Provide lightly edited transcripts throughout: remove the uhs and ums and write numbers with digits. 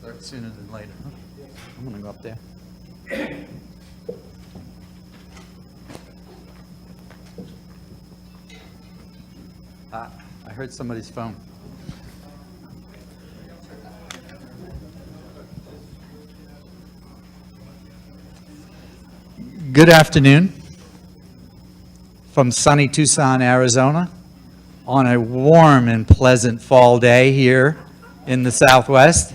Start sooner than later. I'm going to go up there. I heard somebody's phone. Good afternoon from sunny Tucson, Arizona, on a warm and pleasant fall day here in the Southwest.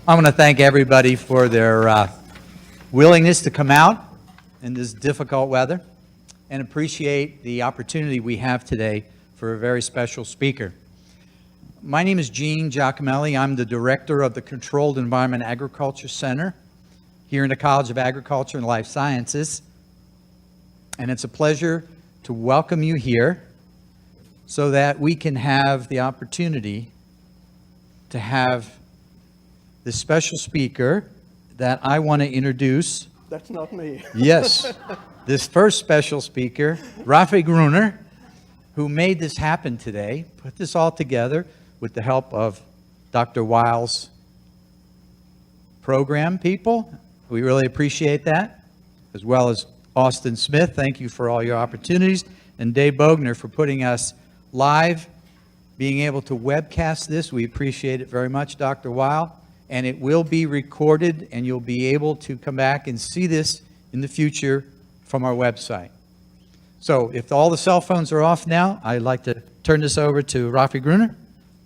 I want to thank everybody for their willingness to come out in this difficult weather and appreciate the opportunity we have today for a very special speaker. My name is Gene Giacomelli. I'm the director of the Controlled Environment Agriculture Center here in the College of Agriculture and Life Sciences. And it's a pleasure to welcome you here so that we can have the opportunity to have the special speaker that I want to introduce. That's not me. Yes, this first special speaker, Rafi Gruner, who made this happen today, put this all together with the help of Dr. Weil's program people. We really appreciate that, as well as Austin Smith. Thank you for all your opportunities. And Dave Bogner for putting us live, being able to webcast this. We appreciate it very much, Dr. Weil. And it will be recorded, and you'll be able to come back and see this in the future from our website. So if all the cell phones are off now, I'd like to turn this over to Rafi Gruner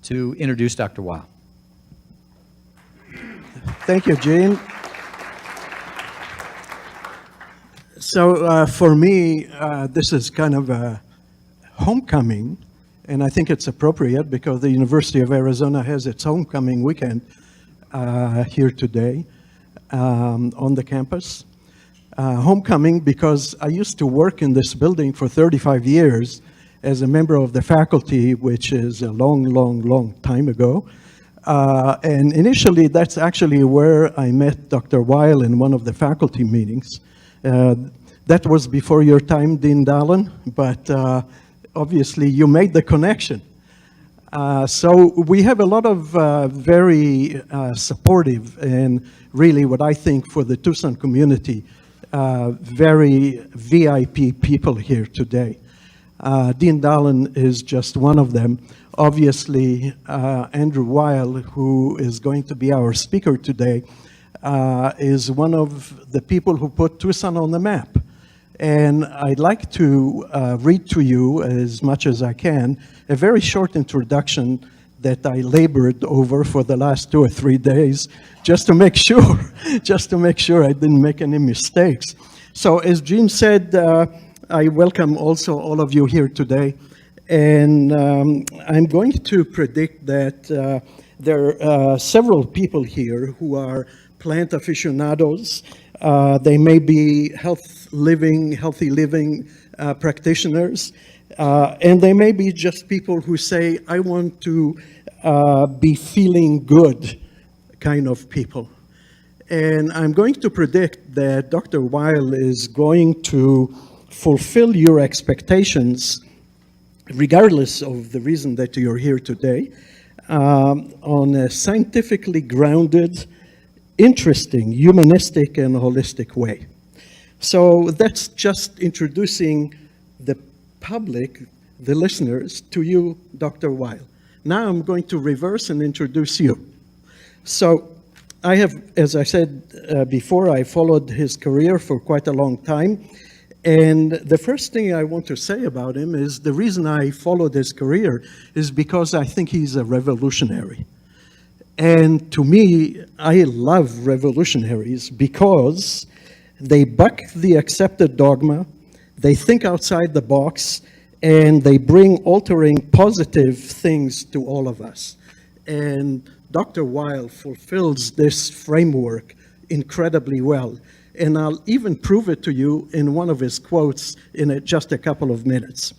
to introduce Dr. Weil. Thank you, Gene. So for me, this is kind of a homecoming, and I think it's appropriate because the University of Arizona has its homecoming weekend here today on the campus. Homecoming because I used to work in this building for 35 years as a member of the faculty, which is a long, long, long time ago. And initially, that's actually where I met Dr. Weil in one of the faculty meetings. That was before your time, Dean Dallin, but obviously you made the connection. So we have a lot of very supportive and really what I think for the Tucson community, very VIP people here today. Dean Dallin is just one of them. Obviously, Andrew Weil, who is going to be our speaker today, is one of the people who put Tucson on the map. And I'd like to read to you, as much as I can, a very short introduction that I labored over for the last 2 or 3 days, just to make sure, I didn't make any mistakes. So as Gene said, I welcome also all of you here today. And I'm going to predict that there are several people here who are plant aficionados. They may be healthy living practitioners, and they may be just people who say, I want to be feeling good kind of people. And I'm going to predict that Dr. Weil is going to fulfill your expectations, regardless of the reason that you're here today, on a scientifically grounded, interesting, humanistic, and holistic way. So that's just introducing the public, the listeners, to you, Dr. Weil. Now I'm going to reverse and introduce you. So I have, as I said before, I followed his career for quite a long time. And the first thing I want to say about him is the reason I followed his career is because I think he's a revolutionary. And to me, I love revolutionaries because they buck the accepted dogma, they think outside the box, and they bring altering positive things to all of us. And Dr. Weil fulfills this framework incredibly well. And I'll even prove it to you in one of his quotes in just a couple of minutes.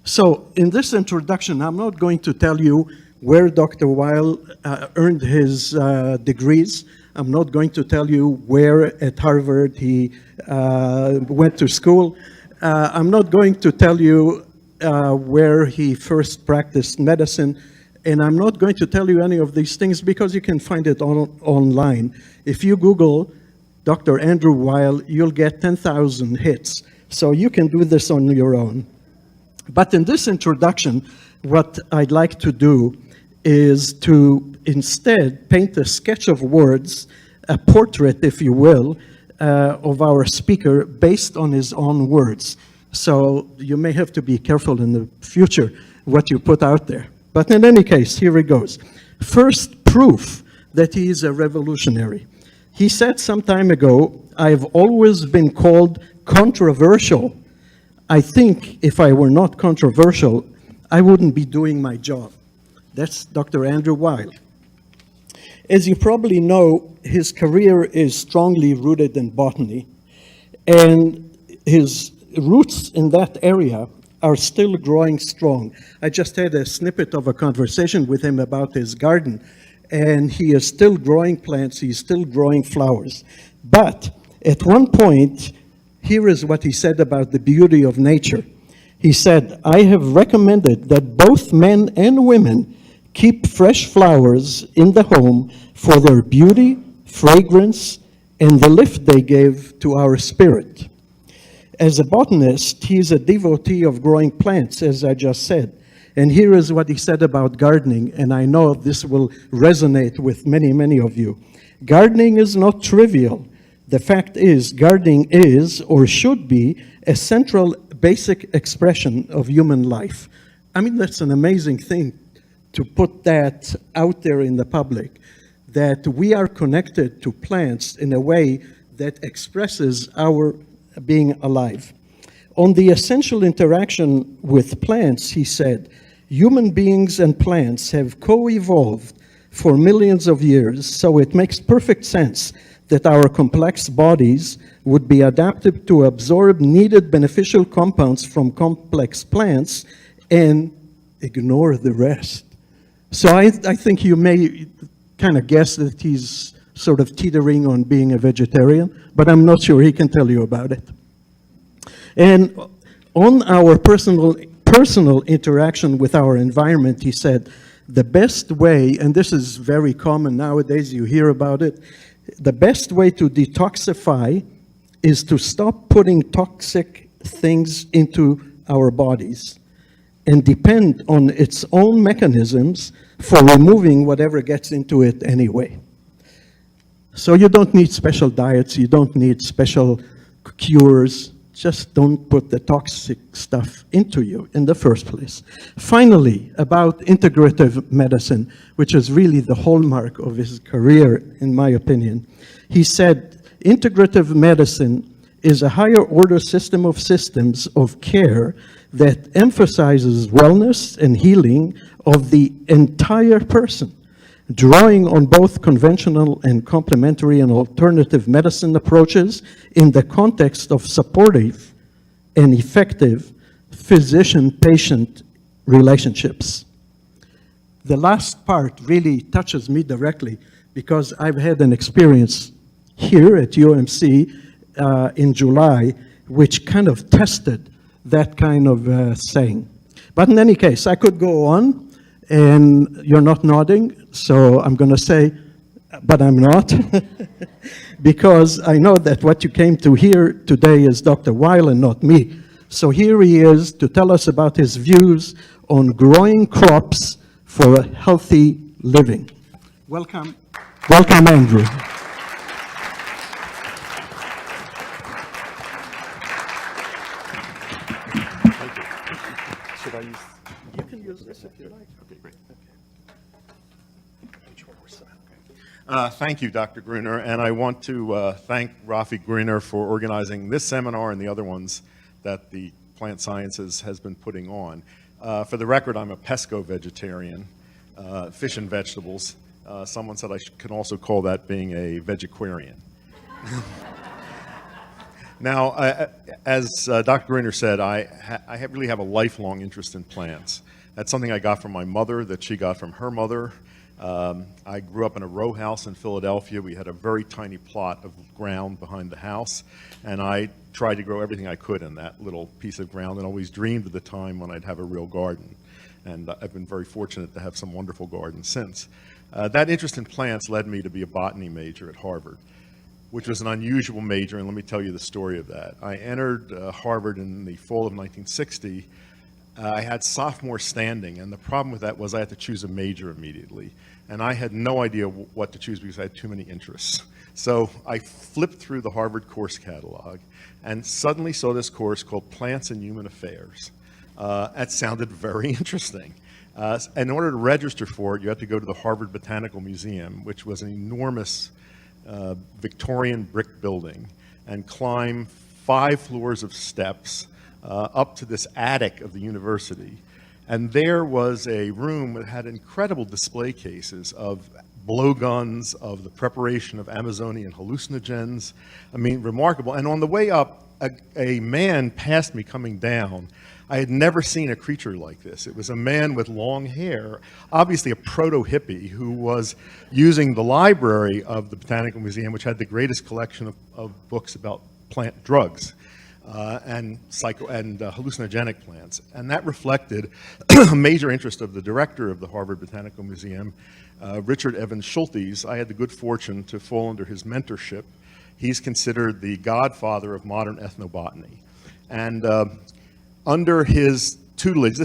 So in this introduction, I'm not going to tell you where Dr. Weil earned his degrees. I'm not going to tell you where at Harvard he went to school. I'm not going to tell you where he first practiced medicine. And I'm not going to tell you any of these things because you can find it online. If you Google Dr. Andrew Weil, you'll get 10,000 hits. So you can do this on your own. But in this introduction, what I'd like to do is to instead paint a sketch of words, a portrait, if you will, of our speaker based on his own words. So you may have to be careful in the future what you put out there. But in any case, here it goes. First proof that he is a revolutionary. He said some time ago, "I've always been called controversial. I think if I were not controversial, I wouldn't be doing my job." That's Dr. Andrew Weil. As you probably know, his career is strongly rooted in botany, and his roots in that area are still growing strong. I just had a snippet of a conversation with him about his garden, and he is still growing plants, he's still growing flowers. But at one point, here is what he said about the beauty of nature. He said, "I have recommended that both men and women keep fresh flowers in the home for their beauty, fragrance, and the lift they give to our spirit." As a botanist, he is a devotee of growing plants, as I just said. And here is what he said about gardening, and I know this will resonate with many, many of you. "Gardening is not trivial. The fact is, gardening is, or should be, a central basic expression of human life." I mean, that's an amazing thing to put that out there in the public, that we are connected to plants in a way that expresses our being alive. On the essential interaction with plants, he said, "Human beings and plants have co-evolved for millions of years, so it makes perfect sense that our complex bodies would be adapted to absorb needed beneficial compounds from complex plants and ignore the rest." So I think you may kind of guess that he's sort of teetering on being a vegetarian, but I'm not sure. He can tell you about it. And on our personal interaction with our environment, he said, the best way, and this is very common nowadays, you hear about it, the best way to detoxify is to stop putting toxic things into our bodies and depend on its own mechanisms for removing whatever gets into it anyway. So you don't need special diets, you don't need special cures, just don't put the toxic stuff into you in the first place. Finally, about integrative medicine, which is really the hallmark of his career, in my opinion. He said, integrative medicine is a higher order system of systems of care that emphasizes wellness and healing of the entire person, drawing on both conventional and complementary and alternative medicine approaches in the context of supportive and effective physician-patient relationships. The last part really touches me directly because I've had an experience here at UMC in July, which kind of tested that kind of saying. But in any case, I could go on, and you're not nodding, so I'm going to say, but I'm not, because I know that what you came to hear today is Dr. Weil and not me. So here he is to tell us about his views on growing crops for a healthy living. Welcome, Andrew. Should I use? You can use this if you like. Okay, great. Thank you, Dr. Gruner, and I want to thank Rafi Gruner for organizing this seminar and the other ones that the Plant Sciences has been putting on. For the record, I'm a pesco-vegetarian, fish and vegetables. Someone said I can also call that being a vegetarian. Now, as Dr. Gruner said, I really have a lifelong interest in plants. That's something I got from my mother, that she got from her mother. I grew up in a row house in Philadelphia. We had a very tiny plot of ground behind the house, and I tried to grow everything I could in that little piece of ground and always dreamed of the time when I'd have a real garden. and I've been very fortunate to have some wonderful gardens since. That interest in plants led me to be a botany major at Harvard, which was an unusual major, and let me tell you the story of that. I entered Harvard in the fall of 1960. I had sophomore standing, and the problem with that was I had to choose a major immediately. And I had no idea what to choose because I had too many interests. So I flipped through the Harvard course catalog and suddenly saw this course called Plants and Human Affairs. That sounded very interesting. In order to register for it, you had to go to the Harvard Botanical Museum, which was an enormous Victorian brick building, and climb 5 floors of steps up to this attic of the university. And there was a room that had incredible display cases of blowguns, of the preparation of Amazonian hallucinogens. I mean, remarkable. And on the way up, a man passed me coming down. I had never seen a creature like this. It was a man with long hair, obviously a proto-hippie, who was using the library of the Botanical Museum, which had the greatest collection of books about plant drugs. And hallucinogenic plants. And that reflected a major interest of the director of the Harvard Botanical Museum, Richard Evans Schultes. I had the good fortune to fall under his mentorship. He's considered the godfather of modern ethnobotany. And under his tutelage,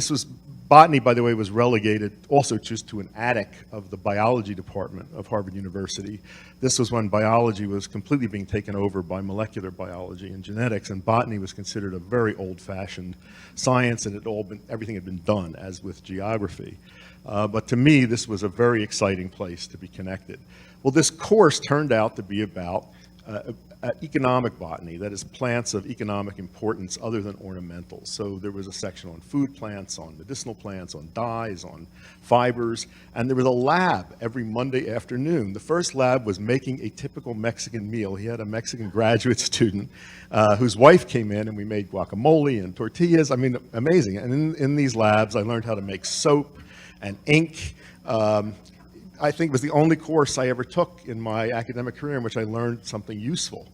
botany, by the way, was relegated also just to an attic of the biology department of Harvard University. This was when biology was completely being taken over by molecular biology and genetics, and botany was considered a very old-fashioned science, and everything had been done, as with geography. But to me, this was a very exciting place to be connected. Well, this course turned out to be about economic botany, that is plants of economic importance other than ornamentals. So there was a section on food plants, on medicinal plants, on dyes, on fibers, and there was a lab every Monday afternoon. The first lab was making a typical Mexican meal. He had a Mexican graduate student whose wife came in, and we made guacamole and tortillas. I mean, amazing. And in these labs, I learned how to make soap and ink. I think it was the only course I ever took in my academic career in which I learned something useful.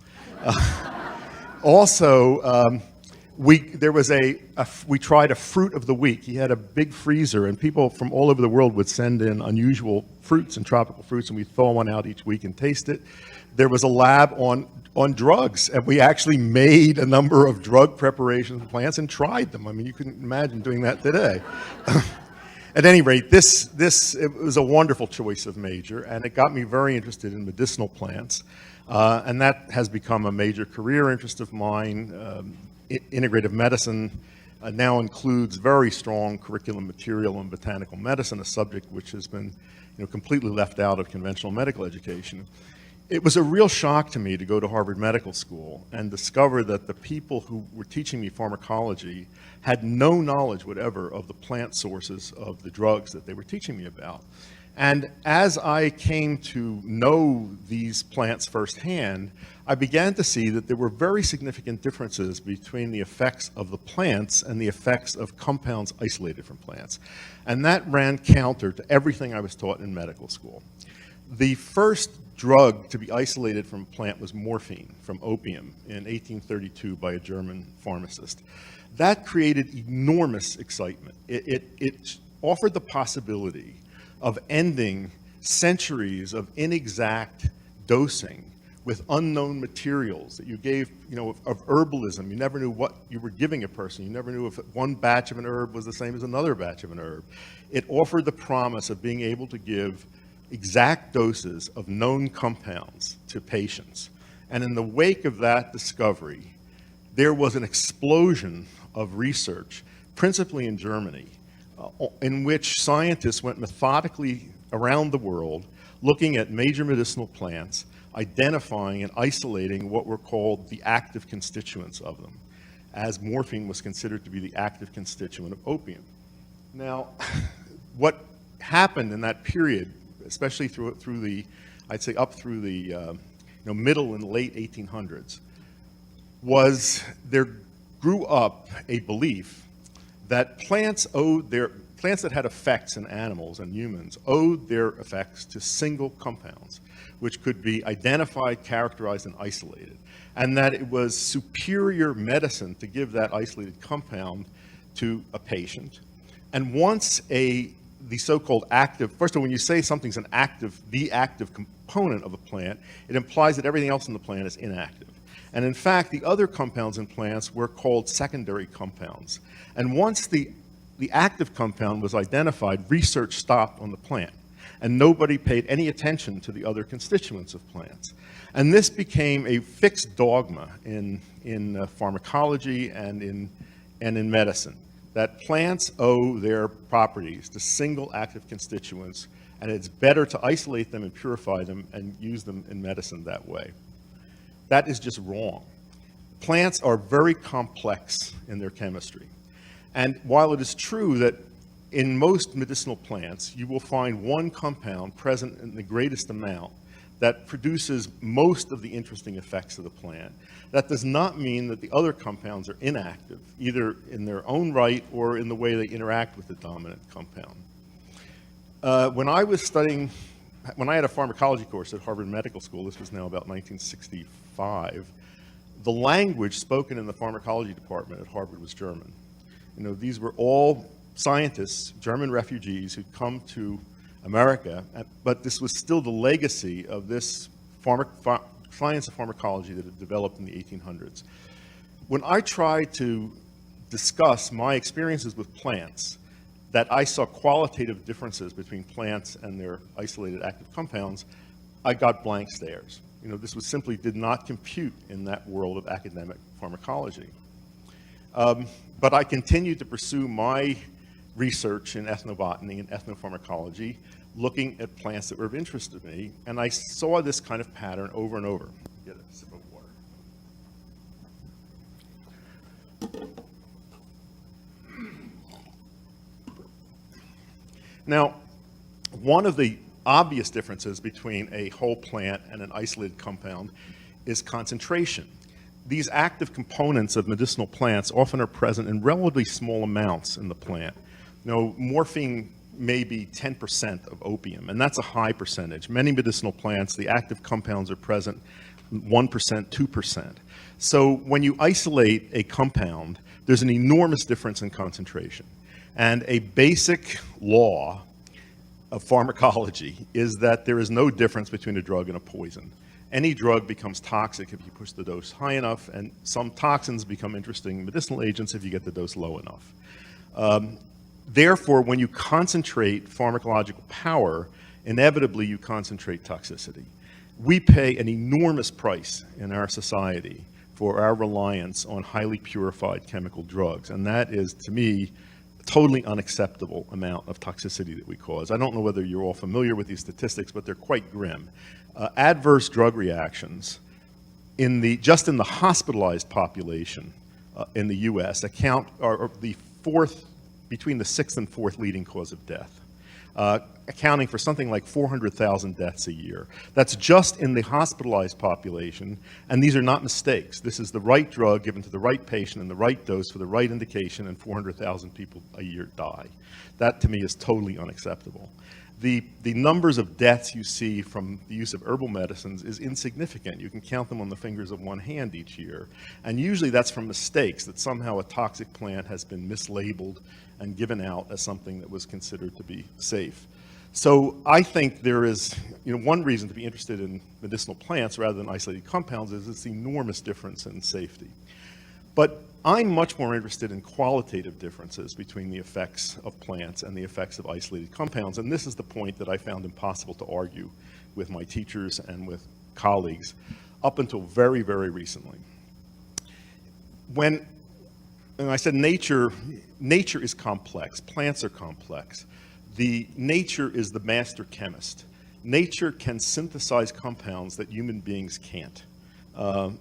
Also, we tried a fruit of the week. He had a big freezer, and people from all over the world would send in unusual fruits and tropical fruits, and we'd thaw one out each week and taste it. There was a lab on drugs, and we actually made a number of drug preparations of plants and tried them. I mean, you couldn't imagine doing that today. At any rate, it was a wonderful choice of major, and it got me very interested in medicinal plants. And that has become a major career interest of mine. Integrative medicine now includes very strong curriculum material in botanical medicine, a subject which has been completely left out of conventional medical education. It was a real shock to me to go to Harvard Medical School and discover that the people who were teaching me pharmacology had no knowledge whatever of the plant sources of the drugs that they were teaching me about. And as I came to know these plants firsthand, I began to see that there were very significant differences between the effects of the plants and the effects of compounds isolated from plants. And that ran counter to everything I was taught in medical school. The first drug to be isolated from a plant was morphine from opium in 1832 by a German pharmacist. That created enormous excitement. It offered the possibility of ending centuries of inexact dosing with unknown materials that you gave, of herbalism. You never knew what you were giving a person. You never knew if one batch of an herb was the same as another batch of an herb. It offered the promise of being able to give exact doses of known compounds to patients. And in the wake of that discovery, there was an explosion of research, principally in Germany, in which scientists went methodically around the world looking at major medicinal plants, identifying and isolating what were called the active constituents of them, as morphine was considered to be the active constituent of opium. Now, what happened in that period, especially through the, I'd say up through the middle and late 1800s, was there grew up a belief that plants that had effects in animals and humans owed their effects to single compounds, which could be identified, characterized, and isolated, and that it was superior medicine to give that isolated compound to a patient, And once the so-called active, first of all, when you say something's the active component of a plant, it implies that everything else in the plant is inactive. And in fact, the other compounds in plants were called secondary compounds. And once the active compound was identified, research stopped on the plant. And nobody paid any attention to the other constituents of plants. And this became a fixed dogma in pharmacology and in medicine, that plants owe their properties to single active constituents, and it's better to isolate them and purify them and use them in medicine that way. That is just wrong. Plants are very complex in their chemistry. And while it is true that in most medicinal plants, you will find one compound present in the greatest amount that produces most of the interesting effects of the plant, that does not mean that the other compounds are inactive, either in their own right or in the way they interact with the dominant compound. When I had a pharmacology course at Harvard Medical School, this was now about 1965, the language spoken in the pharmacology department at Harvard was German. You know, these were all scientists, German refugees who'd come to America, but this was still the legacy of this science of pharmacology that had developed in the 1800s. When I tried to discuss my experiences with plants, that I saw qualitative differences between plants and their isolated active compounds, I got blank stares. You know, this was simply did not compute in that world of academic pharmacology. But I continued to pursue my research in ethnobotany and ethnopharmacology, looking at plants that were of interest to me, and I saw this kind of pattern over and over. Get a sip of water. Now, one of the obvious differences between a whole plant and an isolated compound is concentration. These active components of medicinal plants often are present in relatively small amounts in the plant. You know, morphine may be 10% of opium, and that's a high percentage. Many medicinal plants, the active compounds are present 1%, 2%. So when you isolate a compound, there's an enormous difference in concentration. And a basic law of pharmacology is that there is no difference between a drug and a poison. Any drug becomes toxic if you push the dose high enough, and some toxins become interesting medicinal agents if you get the dose low enough. Therefore, when you concentrate pharmacological power, inevitably you concentrate toxicity. We pay an enormous price in our society for our reliance on highly purified chemical drugs, and that is, to me, a totally unacceptable amount of toxicity that we cause. I don't know whether you're all familiar with these statistics, but they're quite grim. Adverse drug reactions just in the hospitalized population in the U.S. are between the sixth and fourth leading cause of death, accounting for something like 400,000 deaths a year. That's just in the hospitalized population, and these are not mistakes. This is the right drug given to the right patient in the right dose for the right indication, and 400,000 people a year die. That, to me, is totally unacceptable. The numbers of deaths you see from the use of herbal medicines is insignificant. You can count them on the fingers of one hand each year. And usually that's from mistakes, that somehow a toxic plant has been mislabeled and given out as something that was considered to be safe. So I think there is, one reason to be interested in medicinal plants rather than isolated compounds is its enormous difference in safety. But I'm much more interested in qualitative differences between the effects of plants and the effects of isolated compounds, and this is the point that I found impossible to argue with my teachers and with colleagues up until very, very recently. And I said nature is complex, plants are complex. Nature is the master chemist. Nature can synthesize compounds that human beings can't.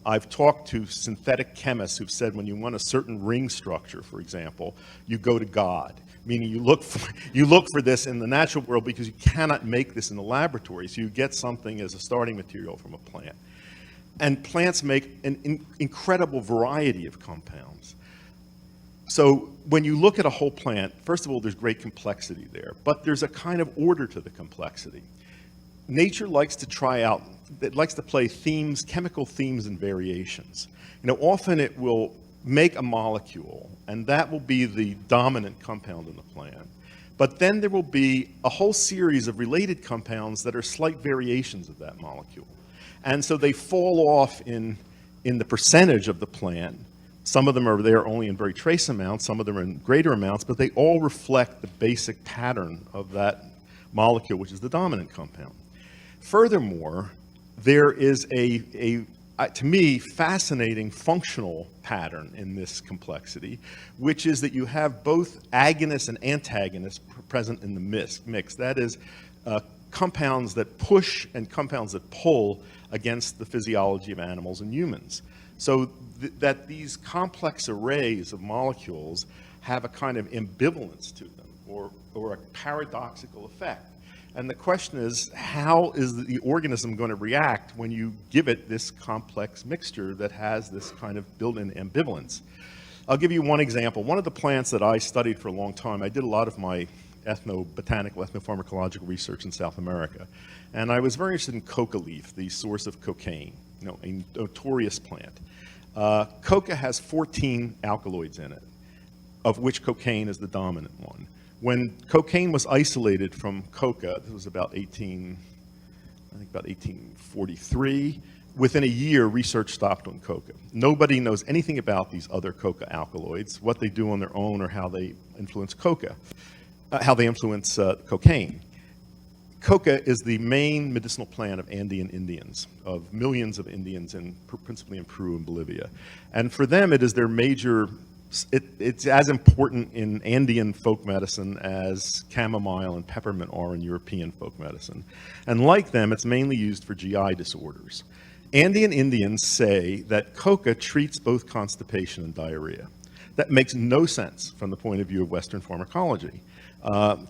I've talked to synthetic chemists who've said when you want a certain ring structure, for example, you go to God, meaning you look for this in the natural world because you cannot make this in the laboratory, so you get something as a starting material from a plant. And plants make an incredible variety of compounds. So when you look at a whole plant, first of all, there's great complexity there, but there's a kind of order to the complexity. Nature likes to play themes, chemical themes and variations. Often it will make a molecule, and that will be the dominant compound in the plant. But then there will be a whole series of related compounds that are slight variations of that molecule. And so they fall off in the percentage of the plant. Some of them are there only in very trace amounts, some of them are in greater amounts, but they all reflect the basic pattern of that molecule, which is the dominant compound. Furthermore, there is to me, fascinating functional pattern in this complexity, which is that you have both agonists and antagonists present in the mix. That is, compounds that push and compounds that pull against the physiology of animals and humans. So that these complex arrays of molecules have a kind of ambivalence to them, or a paradoxical effect. And the question is, how is the organism going to react when you give it this complex mixture that has this kind of built-in ambivalence? I'll give you one example. One of the plants that I studied for a long time, I did a lot of my botanical, ethnopharmacological research in South America. And I was very interested in coca leaf, the source of cocaine, a notorious plant. Coca has 14 alkaloids in it, of which cocaine is the dominant one. When cocaine was isolated from coca, this was about 1843, within a year, research stopped on coca. Nobody knows anything about these other coca alkaloids, what they do on their own, or how they influence cocaine. Coca is the main medicinal plant of Andean Indians, of millions of Indians, principally in Peru and Bolivia. And for them, it is their major. It's as important in Andean folk medicine as chamomile and peppermint are in European folk medicine. And like them, it's mainly used for GI disorders. Andean Indians say that coca treats both constipation and diarrhea. That makes no sense from the point of view of Western pharmacology.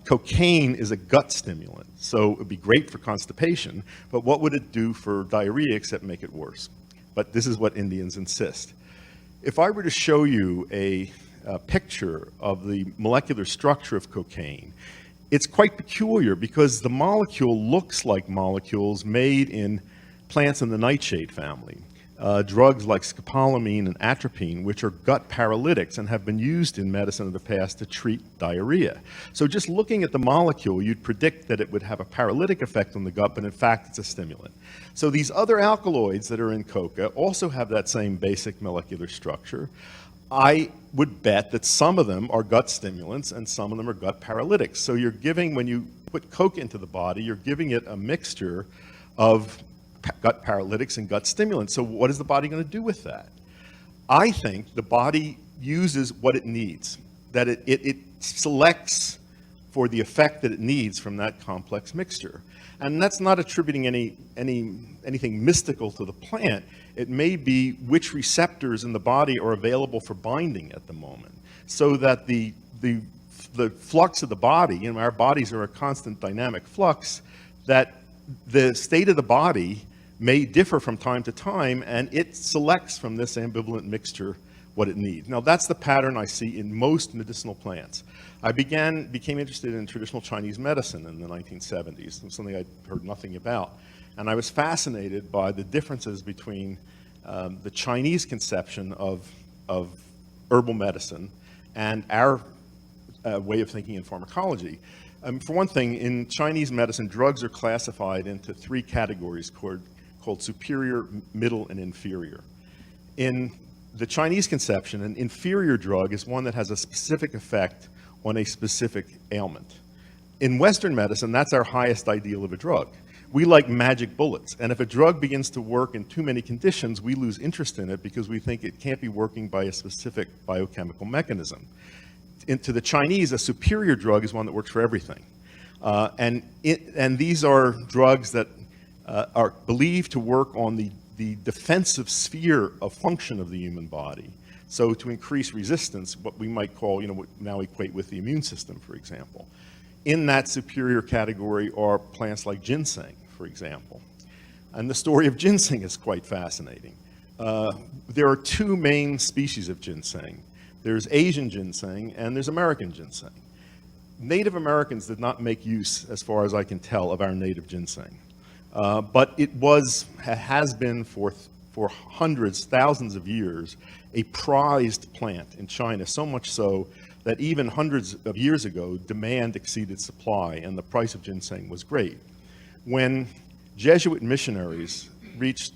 Cocaine is a gut stimulant, so it would be great for constipation, but what would it do for diarrhea except make it worse? But this is what Indians insist. If I were to show you a picture of the molecular structure of cocaine, it's quite peculiar because the molecule looks like molecules made in plants in the nightshade family. Drugs like scopolamine and atropine, which are gut paralytics and have been used in medicine in the past to treat diarrhea. So just looking at the molecule, you'd predict that it would have a paralytic effect on the gut, but in fact it's a stimulant. So these other alkaloids that are in coca also have that same basic molecular structure. I would bet that some of them are gut stimulants and some of them are gut paralytics. So you're giving, when you put coca into the body, you're giving it a mixture of gut paralytics and gut stimulants. So what is the body going to do with that? I think the body uses what it needs, that it selects for the effect that it needs from that complex mixture. And that's not attributing anything mystical to the plant. It may be which receptors in the body are available for binding at the moment, so that the flux of the body, our bodies are a constant dynamic flux, that the state of the body may differ from time to time, and it selects from this ambivalent mixture what it needs. Now, that's the pattern I see in most medicinal plants. I became interested in traditional Chinese medicine in the 1970s, something I'd heard nothing about. And I was fascinated by the differences between the Chinese conception of herbal medicine and our way of thinking in pharmacology. For one thing, in Chinese medicine, drugs are classified into three categories called superior, middle, and inferior. In the Chinese conception, an inferior drug is one that has a specific effect on a specific ailment. In Western medicine, that's our highest ideal of a drug. We like magic bullets, and if a drug begins to work in too many conditions, we lose interest in it because we think it can't be working by a specific biochemical mechanism. To the Chinese, a superior drug is one that works for everything. And these are drugs that are believed to work on the defensive sphere of function of the human body. So to increase resistance, what we might call, what now equate with the immune system, for example. In that superior category are plants like ginseng, for example. And the story of ginseng is quite fascinating. There are two main species of ginseng. There's Asian ginseng and there's American ginseng. Native Americans did not make use, as far as I can tell, of our native ginseng. But it has been for for hundreds, thousands of years, a prized plant in China, so much so that even hundreds of years ago, demand exceeded supply, and the price of ginseng was great. When Jesuit missionaries reached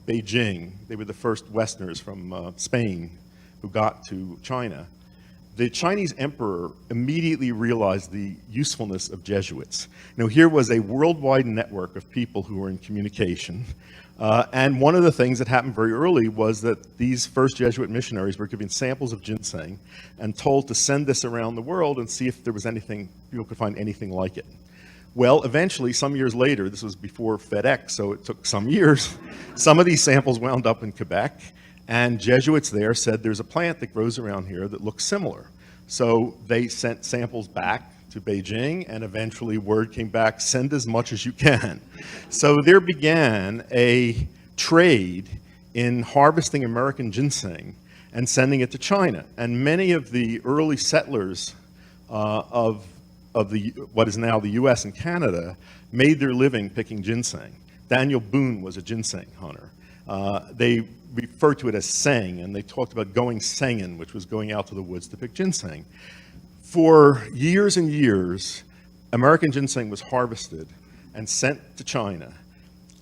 Beijing, they were the first Westerners from Spain who got to China. The Chinese emperor immediately realized the usefulness of Jesuits. Now, here was a worldwide network of people who were in communication. And one of the things that happened very early was that these first Jesuit missionaries were given samples of ginseng and told to send this around the world and see if there was anything, people could find anything like it. Well, eventually, some years later, this was before FedEx, so it took some years, some of these samples wound up in Quebec. And Jesuits there said, there's a plant that grows around here that looks similar. So they sent samples back to Beijing, and eventually word came back, send as much as you can. So there began a trade in harvesting American ginseng and sending it to China. And many of the early settlers of what is now the US and Canada made their living picking ginseng. Daniel Boone was a ginseng hunter. They referred to it as seng, and they talked about going sengin, which was going out to the woods to pick ginseng. For years and years, American ginseng was harvested and sent to China,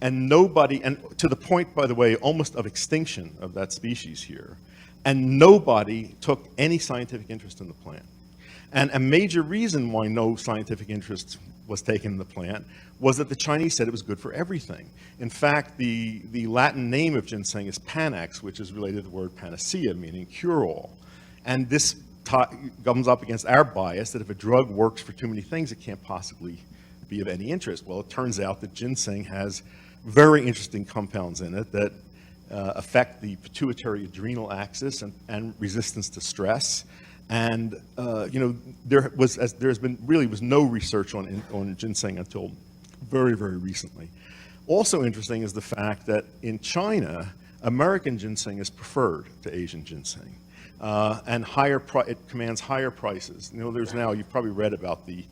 and nobody, and to the point, by the way, almost of extinction of that species here, and nobody took any scientific interest in the plant. And a major reason why no scientific interest was taken in the plant was that the Chinese said it was good for everything. In fact, the Latin name of ginseng is panax, which is related to the word panacea, meaning cure-all. And this comes up against our bias that if a drug works for too many things, it can't possibly be of any interest. Well, it turns out that ginseng has very interesting compounds in it that affect the pituitary adrenal axis and resistance to stress. And there has been really was no research on ginseng until very, very recently. Also interesting is the fact that in China, American ginseng is preferred to Asian ginseng, and it commands higher prices. You've probably read about the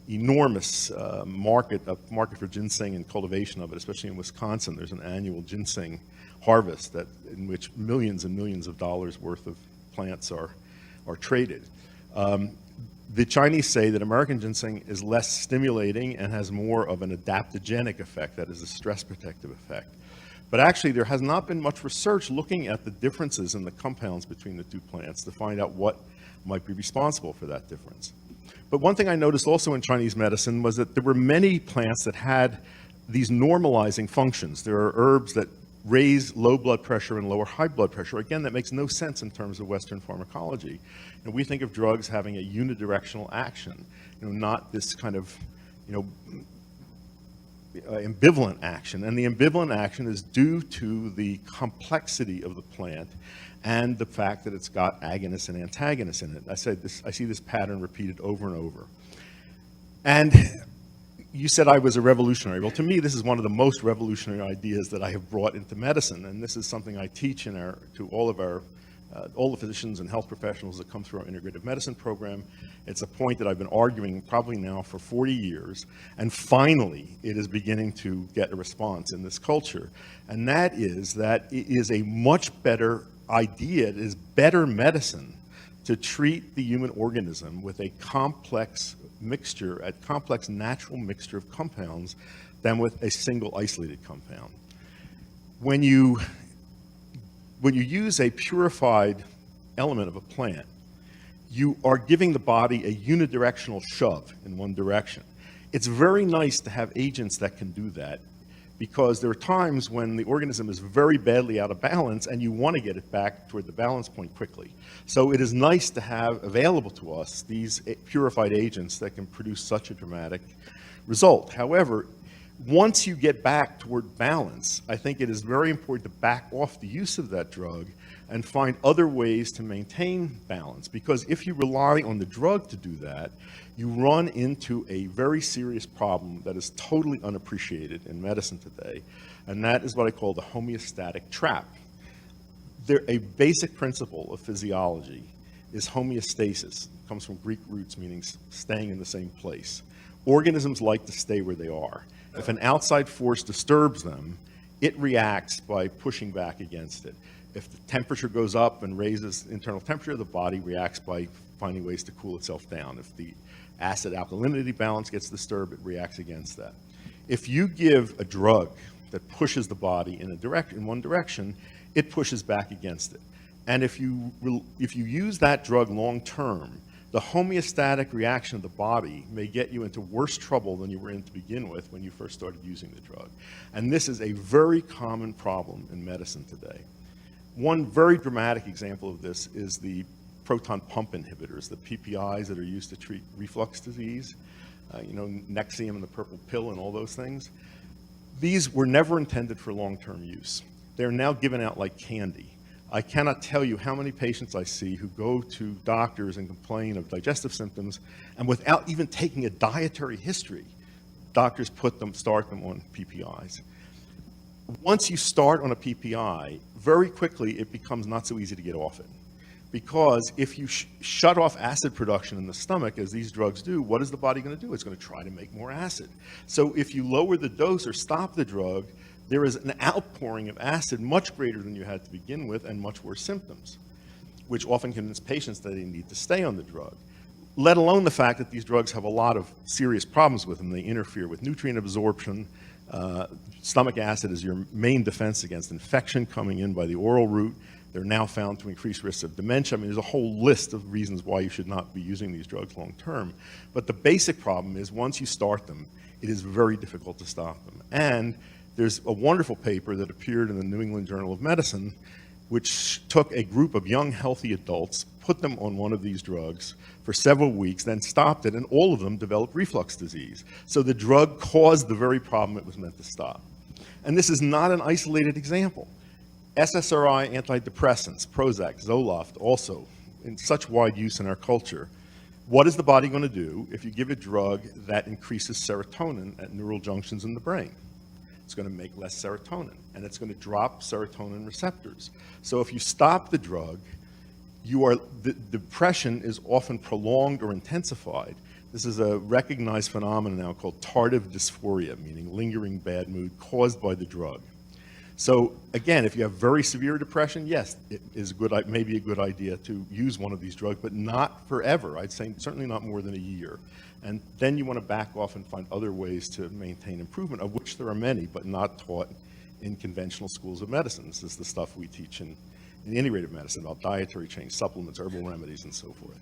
enormous market for ginseng and cultivation of it, especially in Wisconsin. There's an annual ginseng harvest in which millions and millions of dollars worth of plants are traded. The Chinese say that American ginseng is less stimulating and has more of an adaptogenic effect, that is a stress protective effect. But actually there has not been much research looking at the differences in the compounds between the two plants to find out what might be responsible for that difference. But one thing I noticed also in Chinese medicine was that there were many plants that had these normalizing functions. There are herbs that raise low blood pressure and lower high blood pressure. Again, that makes no sense in terms of Western pharmacology. And we think of drugs having a unidirectional action, not this kind of, ambivalent action. And the ambivalent action is due to the complexity of the plant and the fact that it's got agonists and antagonists in it. I see this pattern repeated over and over. And you said I was a revolutionary. Well, to me, this is one of the most revolutionary ideas that I have brought into medicine, and this is something I teach to all the physicians and health professionals that come through our integrative medicine program. It's a point that I've been arguing probably now for 40 years, and finally, it is beginning to get a response in this culture, and that it is a much better idea. It is better medicine to treat the human organism with a complex natural mixture of compounds than with a single isolated compound. When you use a purified element of a plant, you are giving the body a unidirectional shove in one direction. It's very nice to have agents that can do that, because there are times when the organism is very badly out of balance and you want to get it back toward the balance point quickly. So it is nice to have available to us these purified agents that can produce such a dramatic result. However, once you get back toward balance, I think it is very important to back off the use of that drug and find other ways to maintain balance. Because if you rely on the drug to do that, you run into a very serious problem that is totally unappreciated in medicine today, and that is what I call the homeostatic trap. A basic principle of physiology is homeostasis. It comes from Greek roots meaning staying in the same place. Organisms like to stay where they are. If an outside force disturbs them, it reacts by pushing back against it. If the temperature goes up and raises internal temperature, the body reacts by finding ways to cool itself down. If the acid alkalinity balance gets disturbed, it reacts against that. If you give a drug that pushes the body in one direction, it pushes back against it. And if you use that drug long term, the homeostatic reaction of the body may get you into worse trouble than you were in to begin with when you first started using the drug. And this is a very common problem in medicine today. One very dramatic example of this is the proton pump inhibitors, the PPIs that are used to treat reflux disease, Nexium and the purple pill and all those things. These were never intended for long-term use. They're now given out like candy. I cannot tell you how many patients I see who go to doctors and complain of digestive symptoms, and without even taking a dietary history, doctors start them on PPIs. Once you start on a PPI, very quickly it becomes not so easy to get off it. Because if you shut off acid production in the stomach, as these drugs do, what is the body going to do? It's going to try to make more acid. So if you lower the dose or stop the drug, there is an outpouring of acid much greater than you had to begin with and much worse symptoms, which often convince patients that they need to stay on the drug, let alone the fact that these drugs have a lot of serious problems with them. They interfere with nutrient absorption. Stomach acid is your main defense against infection coming in by the oral route. They're now found to increase risks of dementia. I mean, there's a whole list of reasons why you should not be using these drugs long term. But the basic problem is once you start them, it is very difficult to stop them. And there's a wonderful paper that appeared in the New England Journal of Medicine, which took a group of young, healthy adults, put them on one of these drugs for several weeks, then stopped it, and all of them developed reflux disease. So the drug caused the very problem it was meant to stop. And this is not an isolated example. SSRI antidepressants, Prozac, Zoloft, also in such wide use in our culture. What is the body going to do if you give a drug that increases serotonin at neural junctions in the brain? It's going to make less serotonin, and it's going to drop serotonin receptors. So if you stop the drug, the depression is often prolonged or intensified. This is a recognized phenomenon now called tardive dysphoria, meaning lingering bad mood caused by the drug. So again, if you have very severe depression, yes, it is maybe a good idea to use one of these drugs, but not forever. I'd say certainly not more than a year. And then you want to back off and find other ways to maintain improvement, of which there are many, but not taught in conventional schools of medicine. This is the stuff we teach in integrative medicine about dietary change, supplements, herbal remedies, and so forth.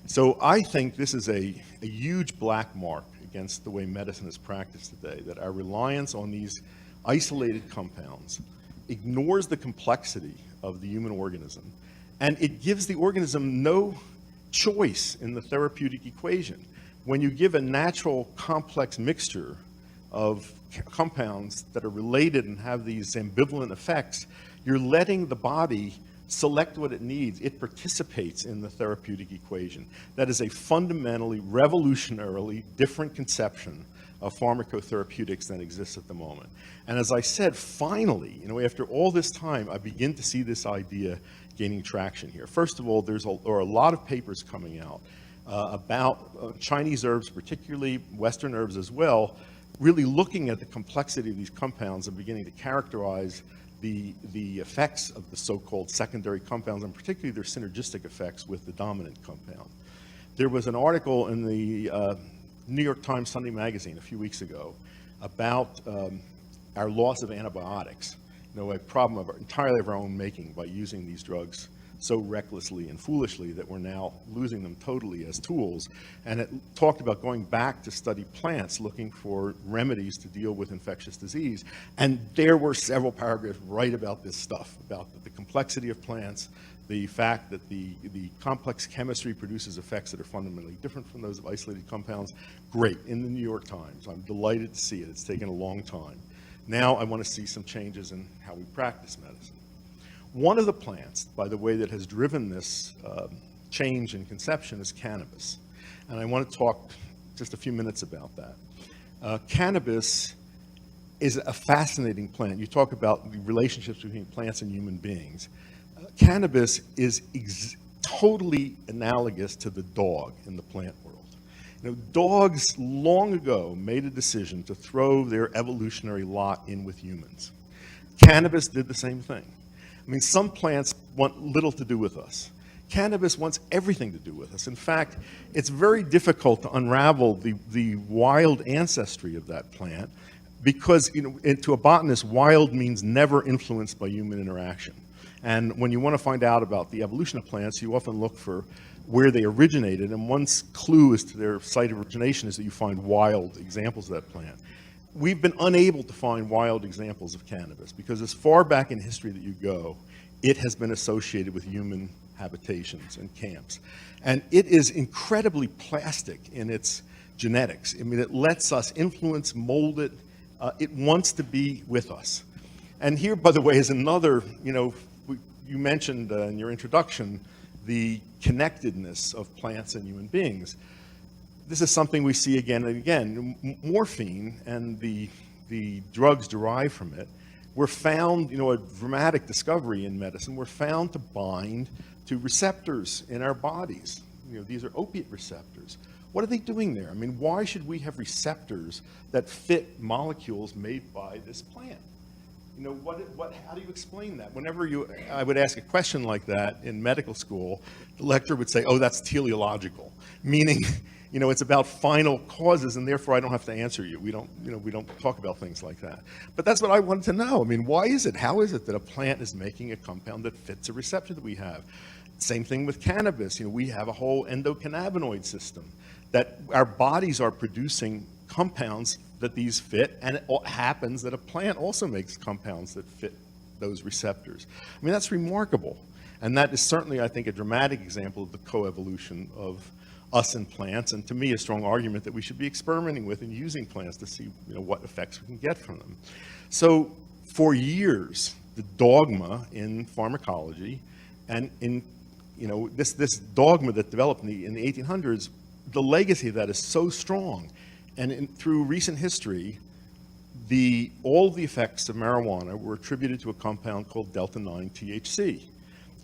So I think this is a huge black mark against the way medicine is practiced today, that our reliance on these isolated compounds ignores the complexity of the human organism, and it gives the organism no choice in the therapeutic equation. When you give a natural complex mixture of compounds that are related and have these ambivalent effects, you're letting the body select what it needs. It participates in the therapeutic equation. That is a fundamentally, revolutionarily different conception of pharmacotherapeutics than exists at the moment. And as I said, finally, after all this time, I begin to see this idea gaining traction here. First of all, there are a lot of papers coming out about Chinese herbs, particularly Western herbs as well, really looking at the complexity of these compounds and beginning to characterize the effects of the so-called secondary compounds, and particularly their synergistic effects with the dominant compound. There was an article in the New York Times Sunday magazine a few weeks ago about our loss of antibiotics, a problem entirely of our own making by using these drugs so recklessly and foolishly that we're now losing them totally as tools. And it talked about going back to study plants, looking for remedies to deal with infectious disease. And there were several paragraphs right about this stuff, about the complexity of plants, the fact that the complex chemistry produces effects that are fundamentally different from those of isolated compounds. Great, in the New York Times. I'm delighted to see it. It's taken a long time. Now I want to see some changes in how we practice medicine. One of the plants, by the way, that has driven this change in conception is cannabis. And I want to talk just a few minutes about that. Cannabis is a fascinating plant. You talk about the relationships between plants and human beings. Cannabis is totally analogous to the dog in the plant world. Dogs long ago made a decision to throw their evolutionary lot in with humans. Cannabis did the same thing. I mean, some plants want little to do with us. Cannabis wants everything to do with us. In fact, it's very difficult to unravel the wild ancestry of that plant because, to a botanist, wild means never influenced by human interaction. And when you want to find out about the evolution of plants, you often look for where they originated, and one clue as to their site of origination is that you find wild examples of that plant. We've been unable to find wild examples of cannabis because as far back in history that you go, it has been associated with human habitations and camps. And it is incredibly plastic in its genetics. I mean, it lets us influence, mold it. It wants to be with us. And here, by the way, is another, you mentioned in your introduction the connectedness of plants and human beings. This is something we see again and again. Morphine and the drugs derived from it were found, a dramatic discovery in medicine, were found to bind to receptors in our bodies. These are opiate receptors. What are they doing there? I mean, why should we have receptors that fit molecules made by this plant? How do you explain that? Whenever I would ask a question like that in medical school, the lecturer would say, oh, that's teleological, meaning, it's about final causes, and therefore I don't have to answer you. We don't talk about things like that. But that's what I wanted to know. I mean, why is it? How is it that a plant is making a compound that fits a receptor that we have? Same thing with cannabis. We have a whole endocannabinoid system that our bodies are producing compounds that these fit, and it happens that a plant also makes compounds that fit those receptors. I mean, that's remarkable. And that is certainly, I think, a dramatic example of the coevolution of us and plants, and to me, a strong argument that we should be experimenting with and using plants to see what effects we can get from them. So for years, the dogma in pharmacology and in this dogma that developed in the 1800s, the legacy of that is so strong. And through recent history, all the effects of marijuana were attributed to a compound called delta-9 THC.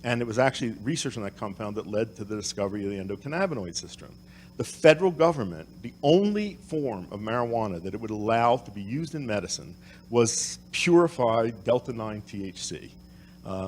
And it was actually research on that compound that led to the discovery of the endocannabinoid system. The federal government, the only form of marijuana that it would allow to be used in medicine was purified delta-9 THC.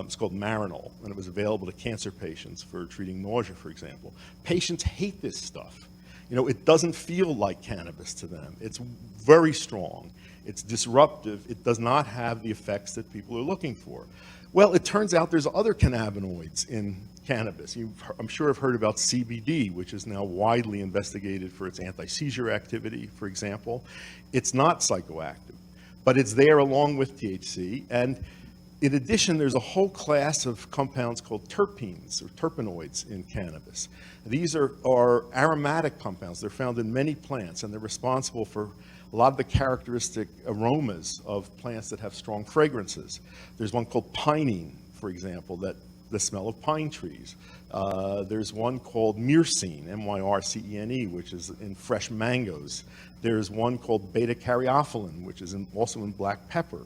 It's called Marinol, and it was available to cancer patients for treating nausea, for example. Patients hate this stuff. It doesn't feel like cannabis to them. It's very strong. It's disruptive. It does not have the effects that people are looking for. Well, it turns out there's other cannabinoids in cannabis. I'm sure have heard about CBD, which is now widely investigated for its anti-seizure activity, for example. It's not psychoactive, but it's there along with THC. And in addition, there's a whole class of compounds called terpenes or terpenoids in cannabis. These are aromatic compounds. They're found in many plants, and they're responsible for a lot of the characteristic aromas of plants that have strong fragrances. There's one called pinene, for example, the smell of pine trees. There's one called myrcene, M-Y-R-C-E-N-E, which is in fresh mangoes. There's one called beta-caryophyllene, which is also in black pepper.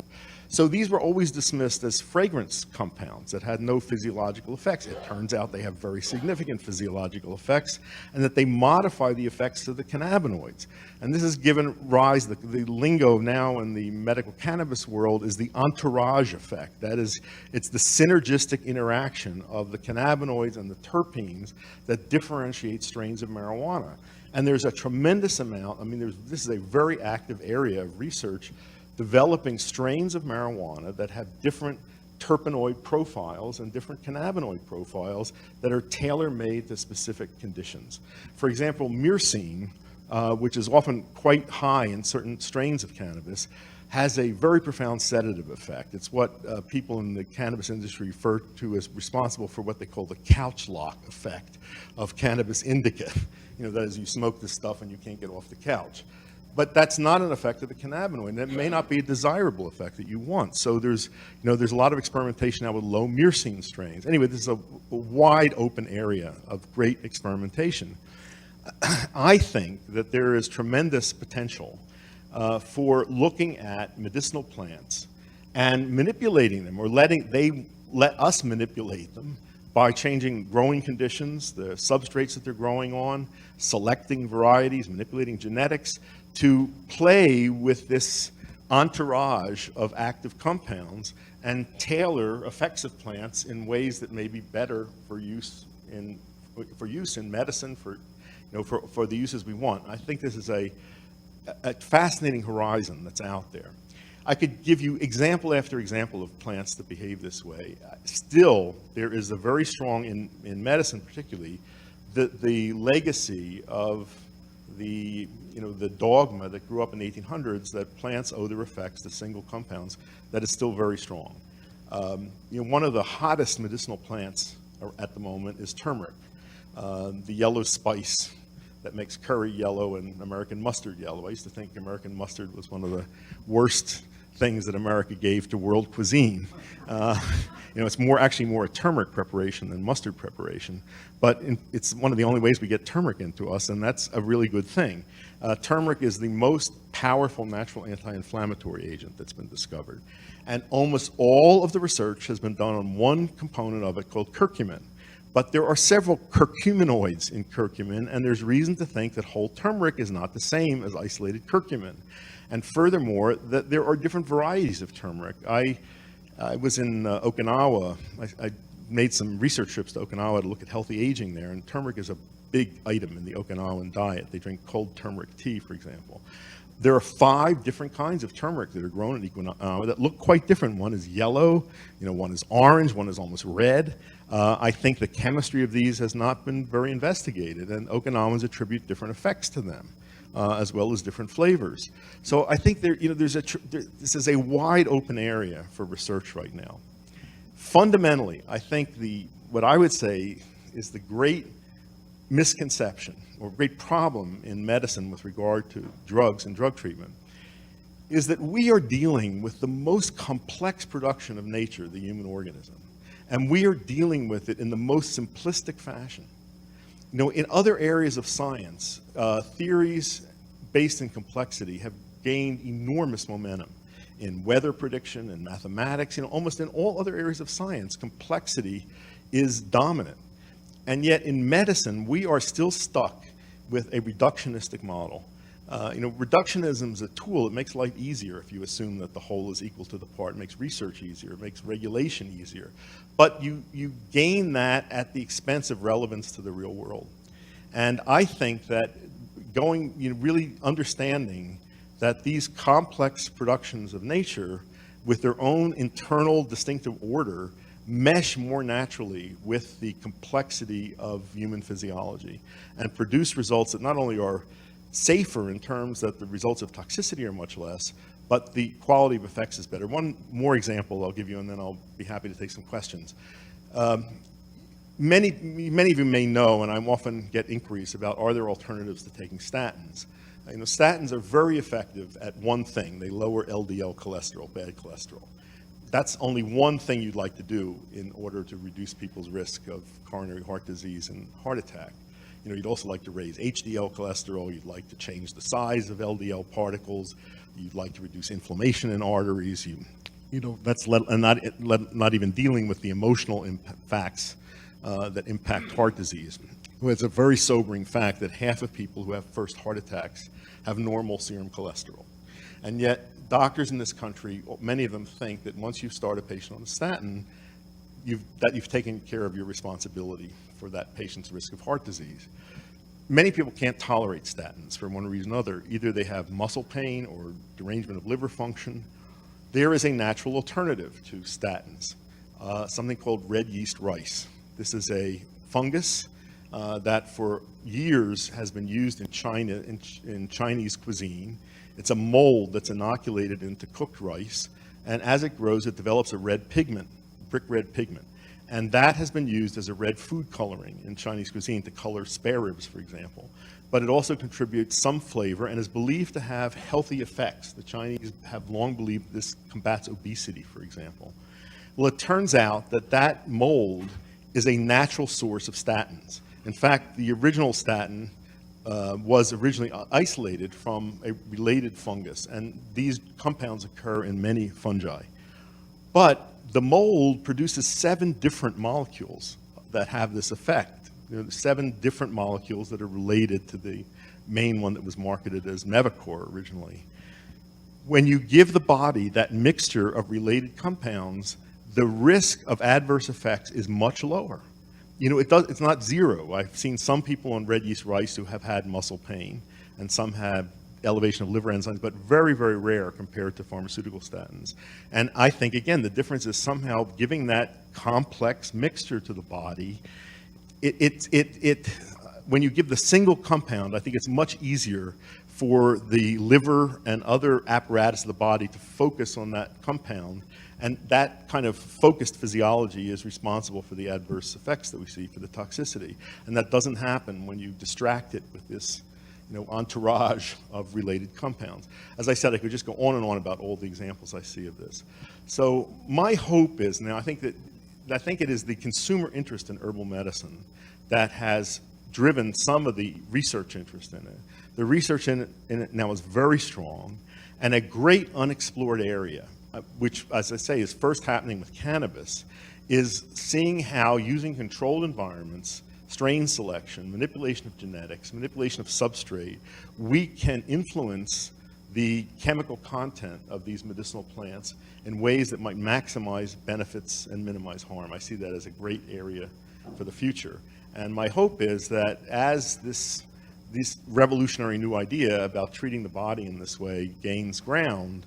So these were always dismissed as fragrance compounds that had no physiological effects. It turns out they have very significant physiological effects, and that they modify the effects of the cannabinoids. And this has given rise, the lingo now in the medical cannabis world is the entourage effect. That is, it's the synergistic interaction of the cannabinoids and the terpenes that differentiate strains of marijuana. And there's a tremendous amount, this is a very active area of research developing strains of marijuana that have different terpenoid profiles and different cannabinoid profiles that are tailor-made to specific conditions. For example, myrcene, which is often quite high in certain strains of cannabis, has a very profound sedative effect. It's what people in the cannabis industry refer to as responsible for what they call the couch lock effect of cannabis indica. That is, you smoke this stuff and you can't get off the couch. But that's not an effect of the cannabinoid, and it may not be a desirable effect that you want. So there's a lot of experimentation now with low myrcene strains. Anyway, this is a wide open area of great experimentation. I think that there is tremendous potential for looking at medicinal plants and manipulating them, or let us manipulate them by changing growing conditions, the substrates that they're growing on, selecting varieties, manipulating genetics, to play with this entourage of active compounds and tailor effects of plants in ways that may be better for use in medicine, for the uses we want. I think this is a fascinating horizon that's out there. I could give you example after example of plants that behave this way. Still, there is a very strong, in medicine particularly, the legacy of the dogma that grew up in the 1800s that plants owe their effects to single compounds, that is still very strong. One of the hottest medicinal plants at the moment is turmeric, the yellow spice that makes curry yellow and American mustard yellow. I used to think American mustard was one of the worst things that America gave to world cuisine. It's actually more a turmeric preparation than mustard preparation, but it's one of the only ways we get turmeric into us, and that's a really good thing. Turmeric is the most powerful natural anti-inflammatory agent that's been discovered, and almost all of the research has been done on one component of it called curcumin. But there are several curcuminoids in curcumin, and there's reason to think that whole turmeric is not the same as isolated curcumin. And furthermore, that there are different varieties of turmeric. I was in Okinawa. I made some research trips to Okinawa to look at healthy aging there, and turmeric is a big item in the Okinawan diet. They drink cold turmeric tea, for example. There are 5 different kinds of turmeric that are grown in Okinawa that look quite different. One is yellow, one is orange, one is almost red. I think the chemistry of these has not been very investigated, and Okinawans attribute different effects to them, as well as different flavors. So I think this is a wide open area for research right now. Fundamentally, I think what I would say is the great misconception or great problem in medicine with regard to drugs and drug treatment is that we are dealing with the most complex production of nature, the human organism, and we are dealing with it in the most simplistic fashion. In other areas of science, theories based in complexity have gained enormous momentum. In weather prediction and mathematics, almost in all other areas of science, complexity is dominant. And yet in medicine, we are still stuck with a reductionistic model. Reductionism is a tool. It makes life easier if you assume that the whole is equal to the part. It makes research easier. It makes regulation easier. But you gain that at the expense of relevance to the real world. And I think that really understanding that these complex productions of nature with their own internal distinctive order mesh more naturally with the complexity of human physiology and produce results that not only are safer in terms that the results of toxicity are much less, but the quality of effects is better. One more example I'll give you, and then I'll be happy to take some questions. Many of you may know, and I often get inquiries about, are there alternatives to taking statins? Statins are very effective at one thing. They lower LDL cholesterol, bad cholesterol. That's only one thing you'd like to do in order to reduce people's risk of coronary heart disease and heart attack. You'd also like to raise HDL cholesterol. You'd like to change the size of LDL particles. You'd like to reduce inflammation in arteries. That's not even dealing with the emotional facts that impact heart disease. It's a very sobering fact that half of people who have first heart attacks have normal serum cholesterol. And yet, doctors in this country, many of them think that once you start a patient on a statin, you've taken care of your responsibility for that patient's risk of heart disease. Many people can't tolerate statins for one reason or another. Either they have muscle pain or derangement of liver function. There is a natural alternative to statins, something called red yeast rice. This is a fungus that for years has been used in China, in Chinese cuisine. It's a mold that's inoculated into cooked rice, and as it grows, it develops a red pigment, brick red pigment. And that has been used as a red food coloring in Chinese cuisine to color spare ribs, for example. But it also contributes some flavor and is believed to have healthy effects. The Chinese have long believed this combats obesity, for example. Well, it turns out that that mold is a natural source of statins. In fact, the original statin was originally isolated from a related fungus, and these compounds occur in many fungi. But the mold produces 7 different molecules that have this effect. 7 different molecules that are related to the main one that was marketed as Mevacor originally. when you give the body that mixture of related compounds, the risk of adverse effects is much lower. You know, it's not zero. I've seen some people on red yeast rice who have had muscle pain, and some have elevation of liver enzymes, but very, very rare compared to pharmaceutical statins. And I think, again, the difference is somehow giving that complex mixture to the body. When you give the single compound, I think it's much easier for the liver and other apparatus of the body to focus on that compound. And that kind of focused physiology is responsible for the adverse effects that we see, for the toxicity. And that doesn't happen when you distract it with this, you know, entourage of related compounds. As I said, I could just go on and on about all the examples I see of this. So my hope is, now I think it is the consumer interest in herbal medicine that has driven some of the research interest in it. The research in it now is very strong, and a great unexplored area, which, as I say, is first happening with cannabis, is seeing how using controlled environments, strain selection, manipulation of genetics, manipulation of substrate, we can influence the chemical content of these medicinal plants in ways that might maximize benefits and minimize harm. I see that as a great area for the future. And my hope is that as this revolutionary new idea about treating the body in this way gains ground,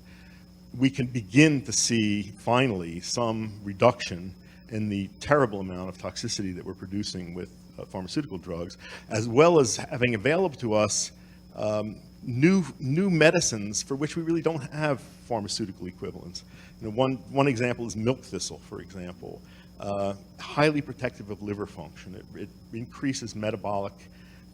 we can begin to see, finally, some reduction in the terrible amount of toxicity that we're producing with pharmaceutical drugs, as well as having available to us new medicines for which we really don't have pharmaceutical equivalents. You know, one example is milk thistle, for example. Highly protective of liver function. It increases metabolic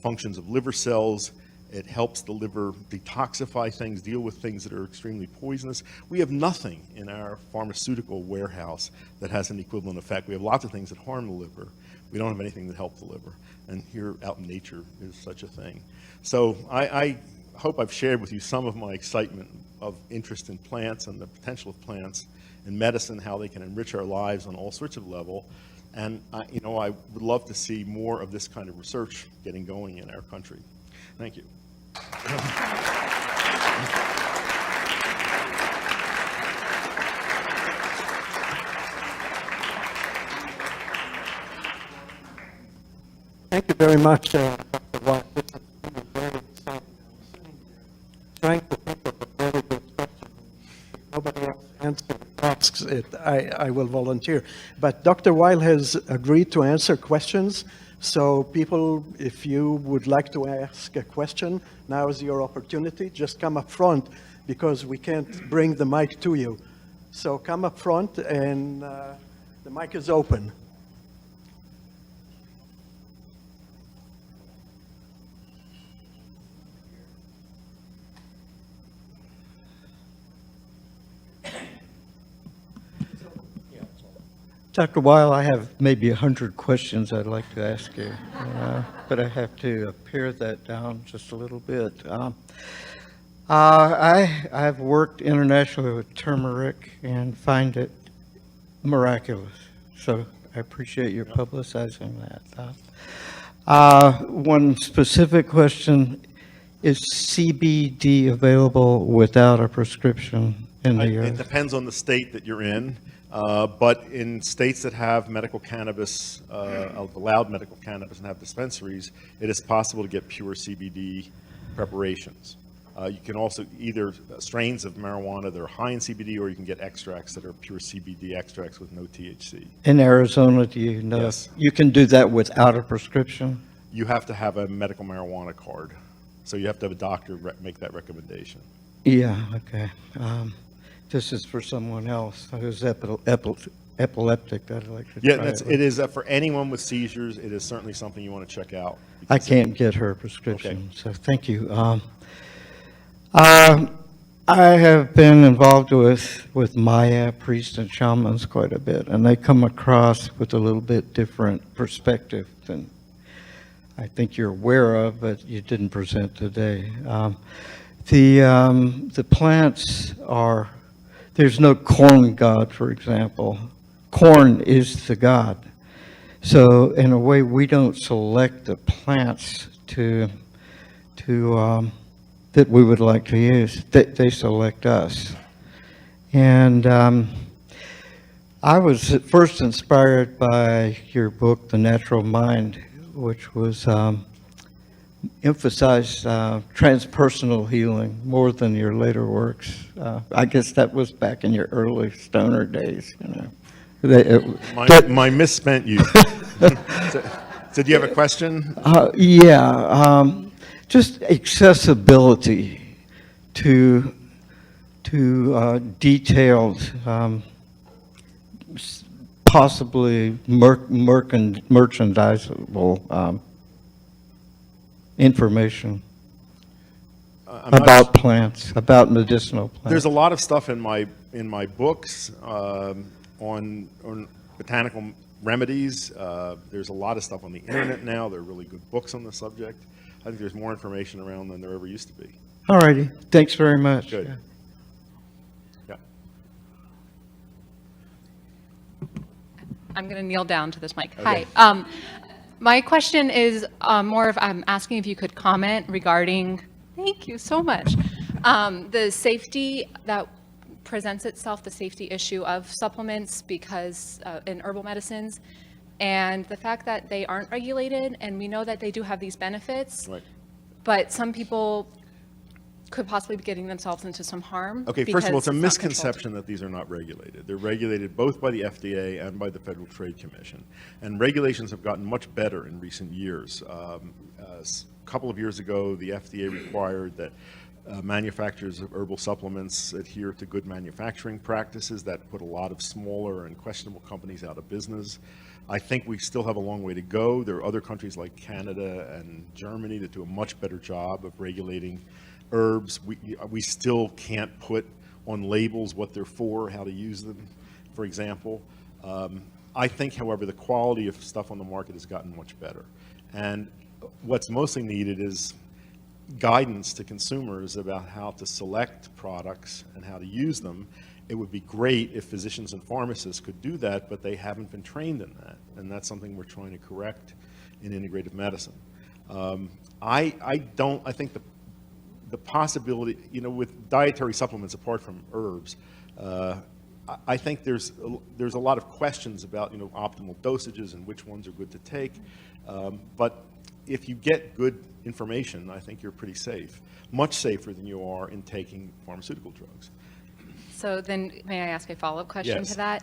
functions of liver cells. It helps the liver detoxify things, deal with things that are extremely poisonous. We have nothing in our pharmaceutical warehouse that has an equivalent effect. We have lots of things that harm the liver. We don't have anything that helps the liver. And here out in nature is such a thing. So I hope I've shared with you some of my excitement of interest in plants and the potential of plants in medicine, how they can enrich our lives on all sorts of level. And I would love to see more of this kind of research getting going in our country. Thank you. Thank you very much, Dr. Weil. This is really very exciting. Trying to think of a very good question. If nobody else asks it, I will volunteer. But Dr. Weil has agreed to answer questions. So people, if you would like to ask a question, now is your opportunity. Just come up front because we can't bring the mic to you. So come up front and the mic is open. Dr. Weil, I have maybe 100 questions I'd like to ask you, but I have to pare that down just a little bit. I've worked internationally with turmeric and find it miraculous, so I appreciate your publicizing that. One specific question, is CBD available without a prescription in the It depends on the state that you're in. But in states that have medical cannabis, allowed medical cannabis and have dispensaries, it is possible to get pure CBD preparations. You can also either strains of marijuana that are high in CBD, or you can get extracts that are pure CBD extracts with no THC. In Arizona, do you know? Yes. You can do that without a prescription? You have to have a medical marijuana card. So you have to have a doctor make that recommendation. Yeah, okay. This is for someone else who's epileptic that I'd like to Yeah, try it is for anyone with seizures. It is certainly something you want to check out. I can't get her prescription, so thank you. I have been involved with Maya priests and shamans quite a bit, and they come across with a little bit different perspective than I think you're aware of, but you didn't present today. The plants are, there's no corn god, for example. Corn is the god. So in a way, we don't select the plants to that we would like to use. They select us. And I was at first inspired by your book, The Natural Mind, which was emphasized transpersonal healing more than your later works. I guess that was back in your early stoner days, you know. My misspent youth. So do you have a question? Just accessibility to detailed, possibly merchandisable information about plants, about medicinal plants. There's a lot of stuff in my books on botanical remedies. There's a lot of stuff on the internet now. There are really good books on the subject. I think there's more information around than there ever used to be. All righty. Thanks very much. Good. Yeah. Yeah. I'm going to kneel down to this mic. Okay. Hi. My question is more of, I'm asking if you could comment regarding, thank you so much, the safety that presents itself, the safety issue of supplements because in herbal medicines, and the fact that they aren't regulated, and we know that they do have these benefits, Right. but some people could possibly be getting themselves into some harm. Okay, first of all, it's a because not controlled. misconception that these are not regulated. They're regulated both by the FDA and by the Federal Trade Commission. And regulations have gotten much better in recent years. A couple of years ago, the FDA required that manufacturers of herbal supplements adhere to good manufacturing practices. That put a lot of smaller and questionable companies out of business. I think we still have a long way to go. There are other countries like Canada and Germany that do a much better job of regulating herbs. We still can't put on labels what they're for, how to use them, for example. I think, however, the quality of stuff on the market has gotten much better. And what's mostly needed is guidance to consumers about how to select products and how to use them. It would be great if physicians and pharmacists could do that, but they haven't been trained in that. And that's something we're trying to correct in integrative medicine. I think the possibility, with dietary supplements apart from herbs, I think there's a lot of questions about, optimal dosages and which ones are good to take. But if you get good information, I think you're pretty safe, much safer than you are in taking pharmaceutical drugs. So then, may I ask a follow-up question Yes. to that?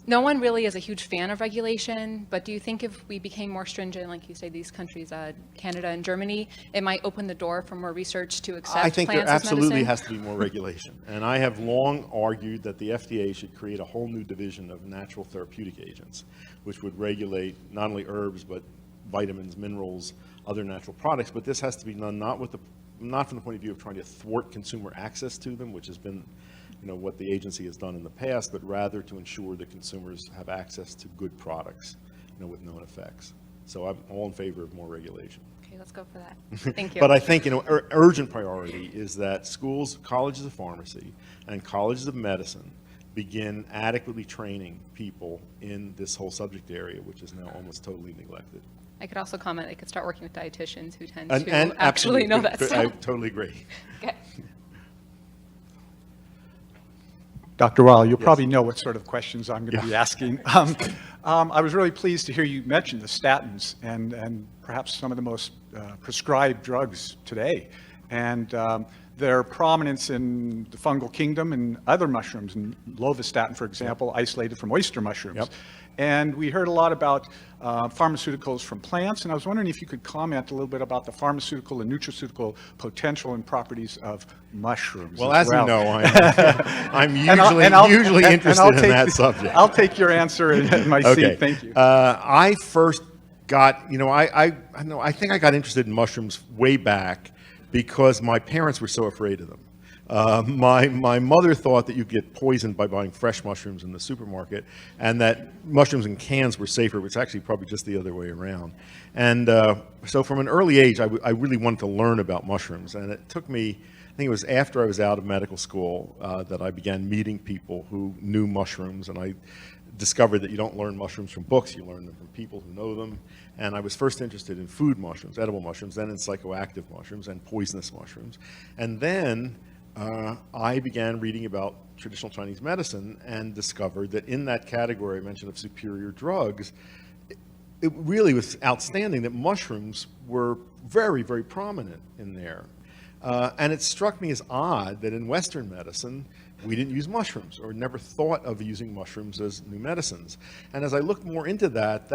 No one really is a huge fan of regulation, but do you think if we became more stringent, like you say, these countries, Canada and Germany, it might open the door for more research to accept I think there plants as absolutely medicine? has to be more regulation. And I have long argued that the FDA should create a whole new division of natural therapeutic agents, which would regulate not only herbs, but vitamins, minerals, other natural products. But this has to be done not from the point of view of trying to thwart consumer access to them, which has been what the agency has done in the past, but rather to ensure that consumers have access to good products, with known effects. So I'm all in favor of more regulation. Okay, let's go for that. Thank you. But I think, urgent priority is that schools, colleges of pharmacy, and colleges of medicine begin adequately training people in this whole subject area, which is now almost totally neglected. I could also comment, they could start working with dietitians who tend And to actually absolutely, know that I stuff. totally agree. Okay. Dr. Weil, you'll Yes. probably know what sort of questions I'm going to be Yeah. asking. I was really pleased to hear you mention the statins and perhaps some of the most prescribed drugs today, and their prominence in the fungal kingdom and other mushrooms, and lovastatin, for example, isolated from oyster mushrooms. Yep. And we heard a lot about pharmaceuticals from plants, and I was wondering if you could comment a little bit about the pharmaceutical and nutraceutical potential and properties of mushrooms. Well, as you know, I'm usually interested in that subject. I'll take your answer in my seat. Thank you. I first got, I think I got interested in mushrooms way back because my parents were so afraid of them. My mother thought that you get poisoned by buying fresh mushrooms in the supermarket, and that mushrooms in cans were safer, which is actually probably just the other way around. And so from an early age, I really wanted to learn about mushrooms, and it took me, I think it was after I was out of medical school that I began meeting people who knew mushrooms, and I discovered that you don't learn mushrooms from books, you learn them from people who know them. And I was first interested in food mushrooms, edible mushrooms, then in psychoactive mushrooms and poisonous mushrooms. And then I began reading about traditional Chinese medicine and discovered that in that category I mentioned of superior drugs, it really was outstanding that mushrooms were very, very prominent in there. And it struck me as odd that in Western medicine, we didn't use mushrooms or never thought of using mushrooms as new medicines. And as I looked more into that,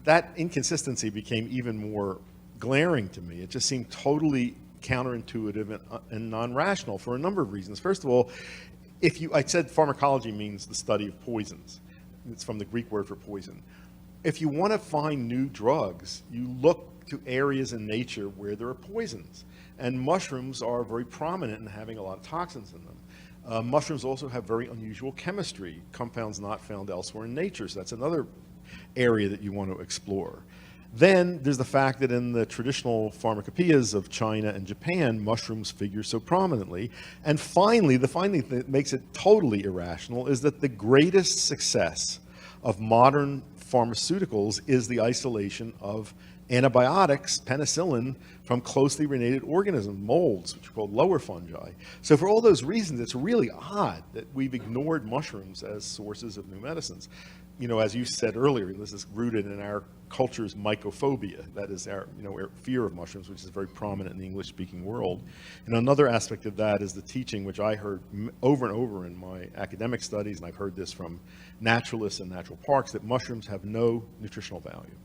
that inconsistency became even more glaring to me. It just seemed totally counterintuitive and non-rational for a number of reasons. First of all, I said pharmacology means the study of poisons. It's from the Greek word for poison. If you want to find new drugs, you look to areas in nature where there are poisons. And mushrooms are very prominent in having a lot of toxins in them. Mushrooms also have very unusual chemistry, compounds not found elsewhere in nature. So that's another area that you want to explore. Then there's the fact that in the traditional pharmacopoeias of China and Japan, mushrooms figure so prominently. And finally, the finding that makes it totally irrational is that the greatest success of modern pharmaceuticals is the isolation of antibiotics, penicillin, from closely related organisms, molds, which are called lower fungi. So for all those reasons, it's really odd that we've ignored mushrooms as sources of new medicines. You know, as you said earlier, this is rooted in our culture's mycophobia. That is our, our fear of mushrooms, which is very prominent in the English-speaking world. And another aspect of that is the teaching, which I heard over and over in my academic studies, and I've heard this from naturalists and natural parks, that mushrooms have no nutritional value,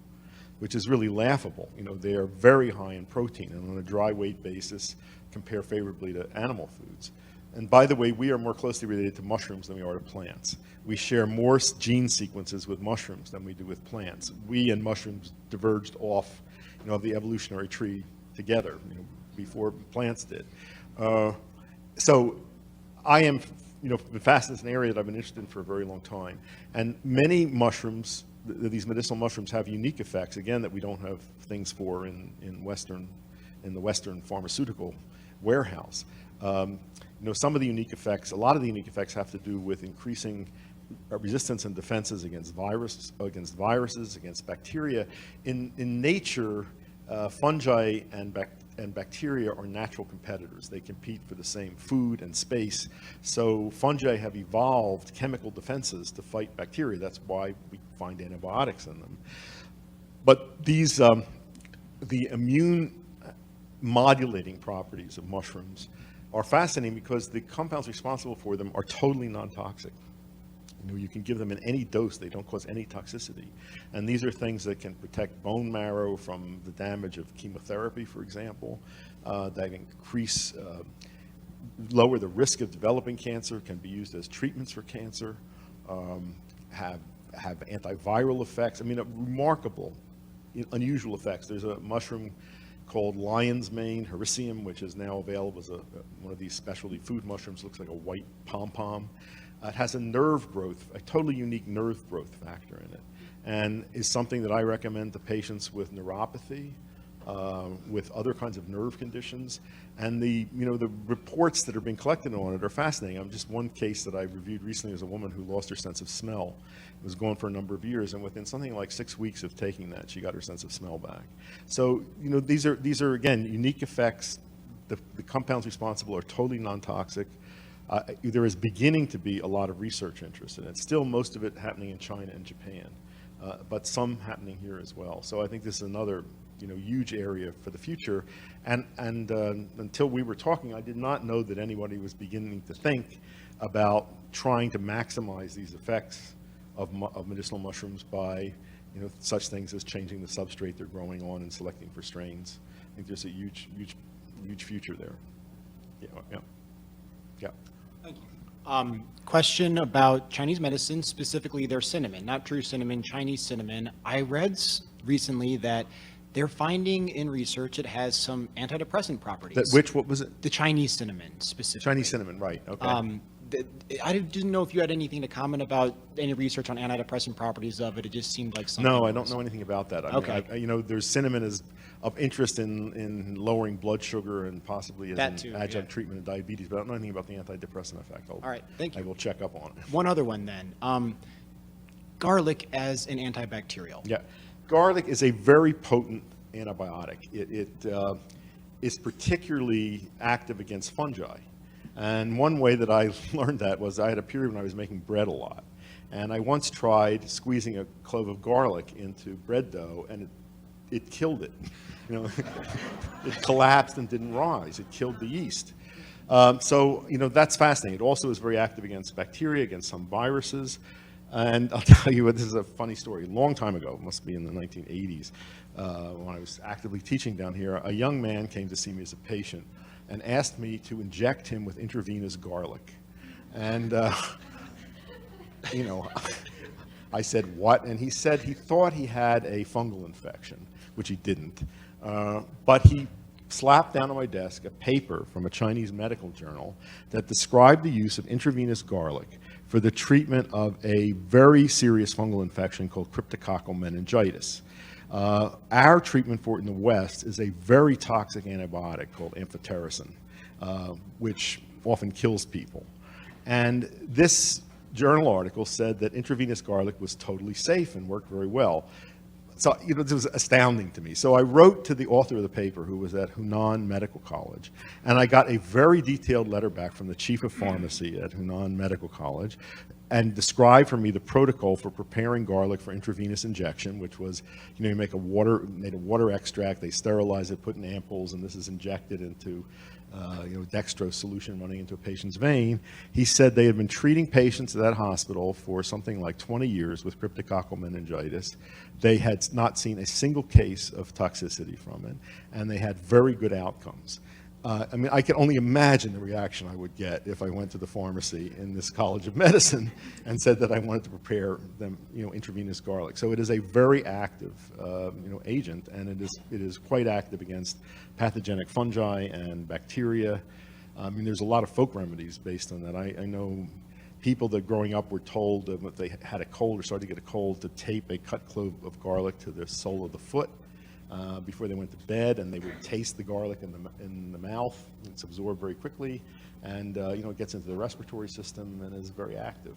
which is really laughable. They are very high in protein, and on a dry weight basis, compare favorably to animal foods. And by the way, we are more closely related to mushrooms than we are to plants. We share more gene sequences with mushrooms than we do with plants. We and mushrooms diverged off, of the evolutionary tree together, before plants did. So I am, been fascinated in an area that I've been interested in for a very long time. And many mushrooms, these medicinal mushrooms, have unique effects, again, that we don't have things for in the Western pharmaceutical warehouse. Some of the unique effects, a lot of the unique effects have to do with increasing resistance and defenses against viruses, against bacteria. In nature, fungi and bacteria are natural competitors. They compete for the same food and space. So fungi have evolved chemical defenses to fight bacteria. That's why we find antibiotics in them. But these, the immune modulating properties of mushrooms are fascinating because the compounds responsible for them are totally non-toxic. You can give them in any dose, they don't cause any toxicity. And these are things that can protect bone marrow from the damage of chemotherapy, for example, that increase, lower the risk of developing cancer, can be used as treatments for cancer, have antiviral effects. Remarkable, unusual effects. There's a mushroom called lion's mane, hericium, which is now available as one of these specialty food mushrooms. Looks like a white pom-pom. It has a totally unique nerve growth factor in it, and is something that I recommend to patients with neuropathy, with other kinds of nerve conditions. And the reports that are being collected on it are fascinating. Just one case that I reviewed recently is a woman who lost her sense of smell. It was gone for a number of years, and within something like 6 weeks of taking that, she got her sense of smell back. So these are again unique effects. The compounds responsible are totally non-toxic. There is beginning to be a lot of research interest in it. Still, most of it happening in China and Japan, but some happening here as well. So I think this is another huge area for the future. And until we were talking, I did not know that anybody was beginning to think about trying to maximize these effects of medicinal mushrooms by such things as changing the substrate they're growing on and selecting for strains. I think there's a huge future there. Yeah. Thank you. Question about Chinese medicine, specifically their cinnamon, not true cinnamon, Chinese cinnamon. I read recently that they're finding in research it has some antidepressant properties. What was it? The Chinese cinnamon, specifically. Chinese cinnamon, right, okay. I didn't know if you had anything to comment about any research on antidepressant properties of it. It just seemed like something. No, I don't know anything about that. Okay. There's cinnamon is of interest in lowering blood sugar and possibly as That an too, adjunct yeah. treatment of diabetes, but I don't know anything about the antidepressant effect. All right, thank you. I will check up on it. One other one then. Garlic as an antibacterial. Yeah, garlic is a very potent antibiotic. It is particularly active against fungi. And one way that I learned that was I had a period when I was making bread a lot. And I once tried squeezing a clove of garlic into bread dough, and it killed it. You know, it collapsed and didn't rise. It killed the yeast. So, you know, that's fascinating. It also is very active against bacteria, against some viruses. And I'll tell you what, this is a funny story. A long time ago, it must be in the 1980s, when I was actively teaching down here, a young man came to see me as a patient and asked me to inject him with intravenous garlic. And, you know, I said, what? And he said he thought he had a fungal infection, which he didn't. But he slapped down on my desk a paper from a Chinese medical journal that described the use of intravenous garlic for the treatment of a very serious fungal infection called cryptococcal meningitis. Our treatment for it in the West is a very toxic antibiotic called amphotericin, which often kills people. And this journal article said that intravenous garlic was totally safe and worked very well. So, you know, this was astounding to me. So I wrote to the author of the paper, who was at Hunan Medical College, and I got a very detailed letter back from the chief of pharmacy at Hunan Medical College, and described for me the protocol for preparing garlic for intravenous injection, which was, you know, you made a water extract, they sterilize it, put in ampoules, and this is injected into you know, dextrose solution running into a patient's vein. He said they had been treating patients at that hospital for something like 20 years with cryptococcal meningitis. They had not seen a single case of toxicity from it, and they had very good outcomes. I mean, I can only imagine the reaction I would get if I went to the pharmacy in this College of Medicine and said that I wanted to prepare them, you know, intravenous garlic. So it is a very active, you know, agent, and it is quite active against pathogenic fungi and bacteria. I mean, there's a lot of folk remedies based on that. I know people that growing up were told that if they had a cold or started to get a cold, to tape a cut clove of garlic to the sole of the foot before they went to bed, and they would taste the garlic in the mouth. It's absorbed very quickly, and you know, it gets into the respiratory system and is very active.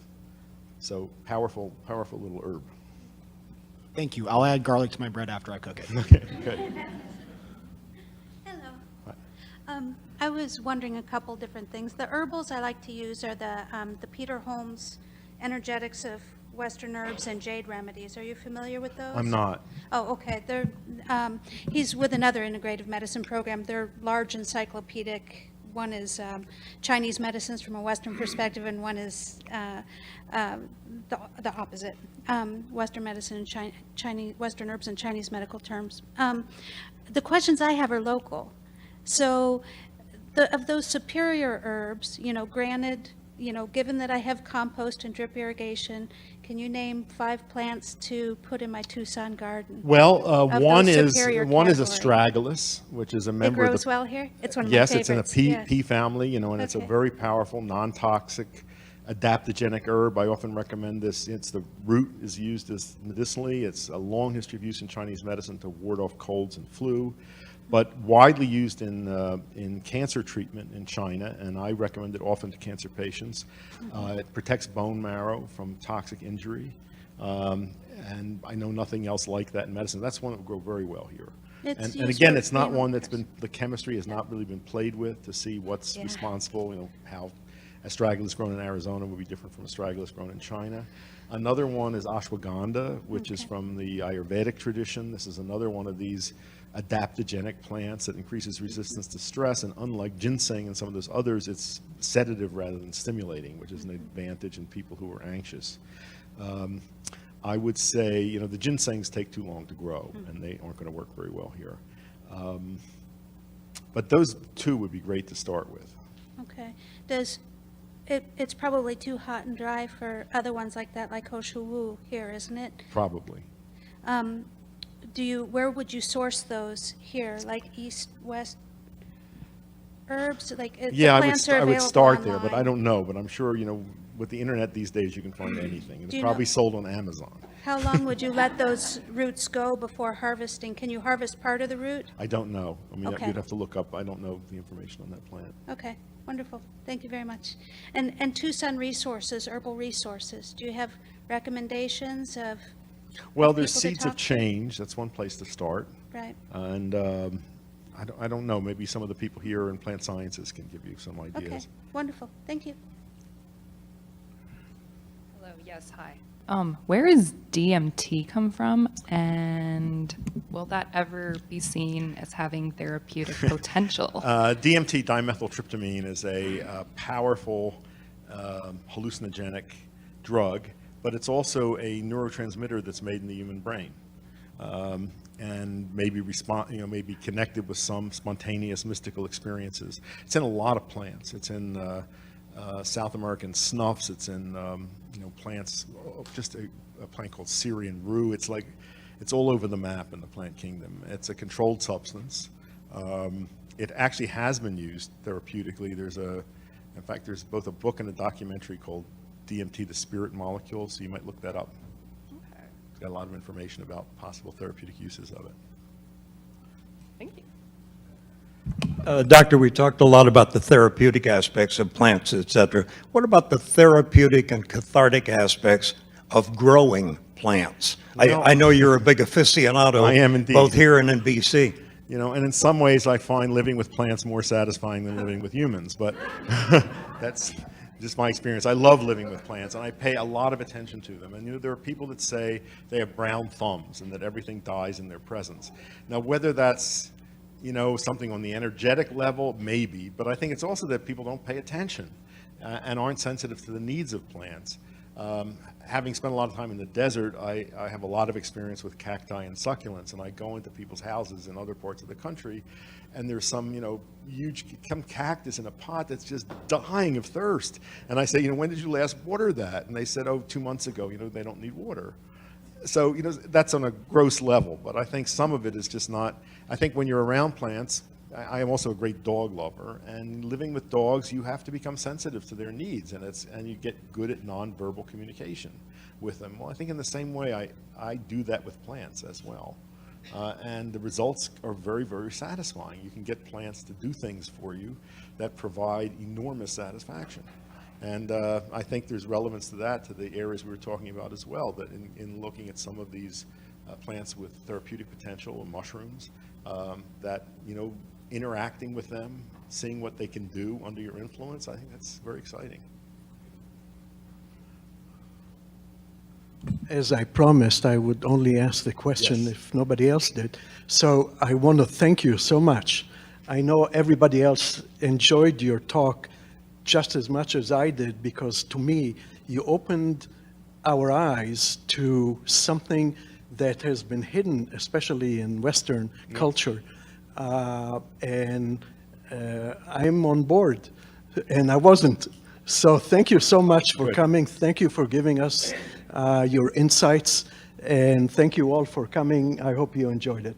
So powerful little herb. Thank you. I'll add garlic to my bread after I cook it. Okay, good. Hello. I was wondering a couple different things. The herbals I like to use are the Peter Holmes Energetics of Western Herbs and Jade Remedies. Are you familiar with those? I'm not. Oh, okay. They're, he's with another integrative medicine program. They're large encyclopedic. One is Chinese medicines from a Western perspective, and one is the opposite, Western medicine and Chinese Western herbs and Chinese medical terms. The questions I have are local. So of those superior herbs, you know, granted, you know, given that I have compost and drip irrigation, can you name 5 plants to put in my Tucson garden? Well, Of one those is superior astragalus, which is a It member of grows the well here? It's one of yes, my favorites. it's in a yes. pea family, you know, and it's a Okay. very powerful, non-toxic, adaptogenic herb. I often recommend this. The root is used as medicinally. It's a long history of use in Chinese medicine to ward off colds and flu, but widely used in cancer treatment in China, and I recommend it often to cancer patients. It protects bone marrow from toxic injury, and I know nothing else like that in medicine. That's one that will grow very well here. It's And used again, for it's not one that's bone been, the chemistry has not really been played with to see what's Yeah. responsible, you know, how astragalus grown in Arizona would be different from astragalus grown in China. Another one is ashwagandha, which is Okay. from the Ayurvedic tradition. This is another one of these adaptogenic plants that increases resistance to stress, and unlike ginseng and some of those others, it's sedative rather than stimulating, which is an advantage in people who are anxious. I would say, you know, the ginsengs take too long to grow, and they aren't going to work very well here. But those 2 would be great to start with. Okay. It's probably too hot and dry for other ones like that, like Hoshu here, isn't it? Probably. Where would you source those here, like east, west herbs? Like the Yeah, plants are I would available start there, but I online. don't know. But I'm sure, you know, with the internet these days, you can find anything. Do It's you probably know- sold on Amazon. How long would you let those roots go before harvesting? Can you harvest part of the root? I don't know. I mean, Okay. you'd have to look up. I don't know the information on that plant. Okay, wonderful. Thank you very much. And Tucson Resources, Herbal Resources, do you have recommendations of, Well, of there's people to Seeds of talk to? Change. That's one place to start. right? And I don't know. Maybe some of the people here in plant sciences can give you some Okay, ideas. wonderful. Thank you. Hello, yes, hi. Where is DMT come from, and will that ever be seen as having therapeutic potential? DMT, dimethyltryptamine, is a powerful hallucinogenic drug, but it's also a neurotransmitter that's made in the human brain, and maybe maybe connected with some spontaneous mystical experiences. It's in a lot of plants. It's in South American snuffs. It's in plants. Just a plant called Syrian rue. It's all over the map in the plant kingdom. It's a controlled substance. It actually has been used therapeutically. In fact, there's both a book and a documentary called DMT, the Spirit Molecule, so you might look that up. Okay, It's got a lot of information about possible therapeutic uses of it. thank you. Doctor, we talked a lot about the therapeutic aspects of plants, et cetera. What about the therapeutic and cathartic aspects of growing plants? Well- I know you're a big aficionado. I am indeed. Both here and in BC. And in some ways I find living with plants more satisfying than living with humans, but that's just my experience. I love living with plants, and I pay a lot of attention to them. And there are people that say they have brown thumbs and that everything dies in their presence. Now, whether that's something on the energetic level, maybe, but I think it's also that people don't pay attention and aren't sensitive to the needs of plants. Having spent a lot of time in the desert, I have a lot of experience with cacti and succulents, and I go into people's houses in other parts of the country, and there's some, huge cactus in a pot that's just dying of thirst. And I say, when did you last water that? And they said, 2 months ago. They don't need water. So, that's on a gross level, but I think some of it is just not. I think when you're around plants, I am also a great dog lover, and living with dogs, you have to become sensitive to their needs, and you get good at nonverbal communication with them. Well, I think in the same way, I do that with plants as well. And the results are very, very satisfying. You can get plants to do things for you that provide enormous satisfaction. And I think there's relevance to that, to the areas we were talking about as well, that in looking at some of these plants with therapeutic potential, or mushrooms, that, interacting with them, seeing what they can do under your influence, I think that's very exciting. As I promised, I would only ask the question Yes. if nobody else did. So I want to thank you so much. I know everybody else enjoyed your talk just as much as I did, because to me, you opened our eyes to something that has been hidden, especially in Western culture. And I'm on board, and I wasn't. So thank you so much for Good. coming. Thank you for giving us your insights, and thank you all for coming. I hope you enjoyed it.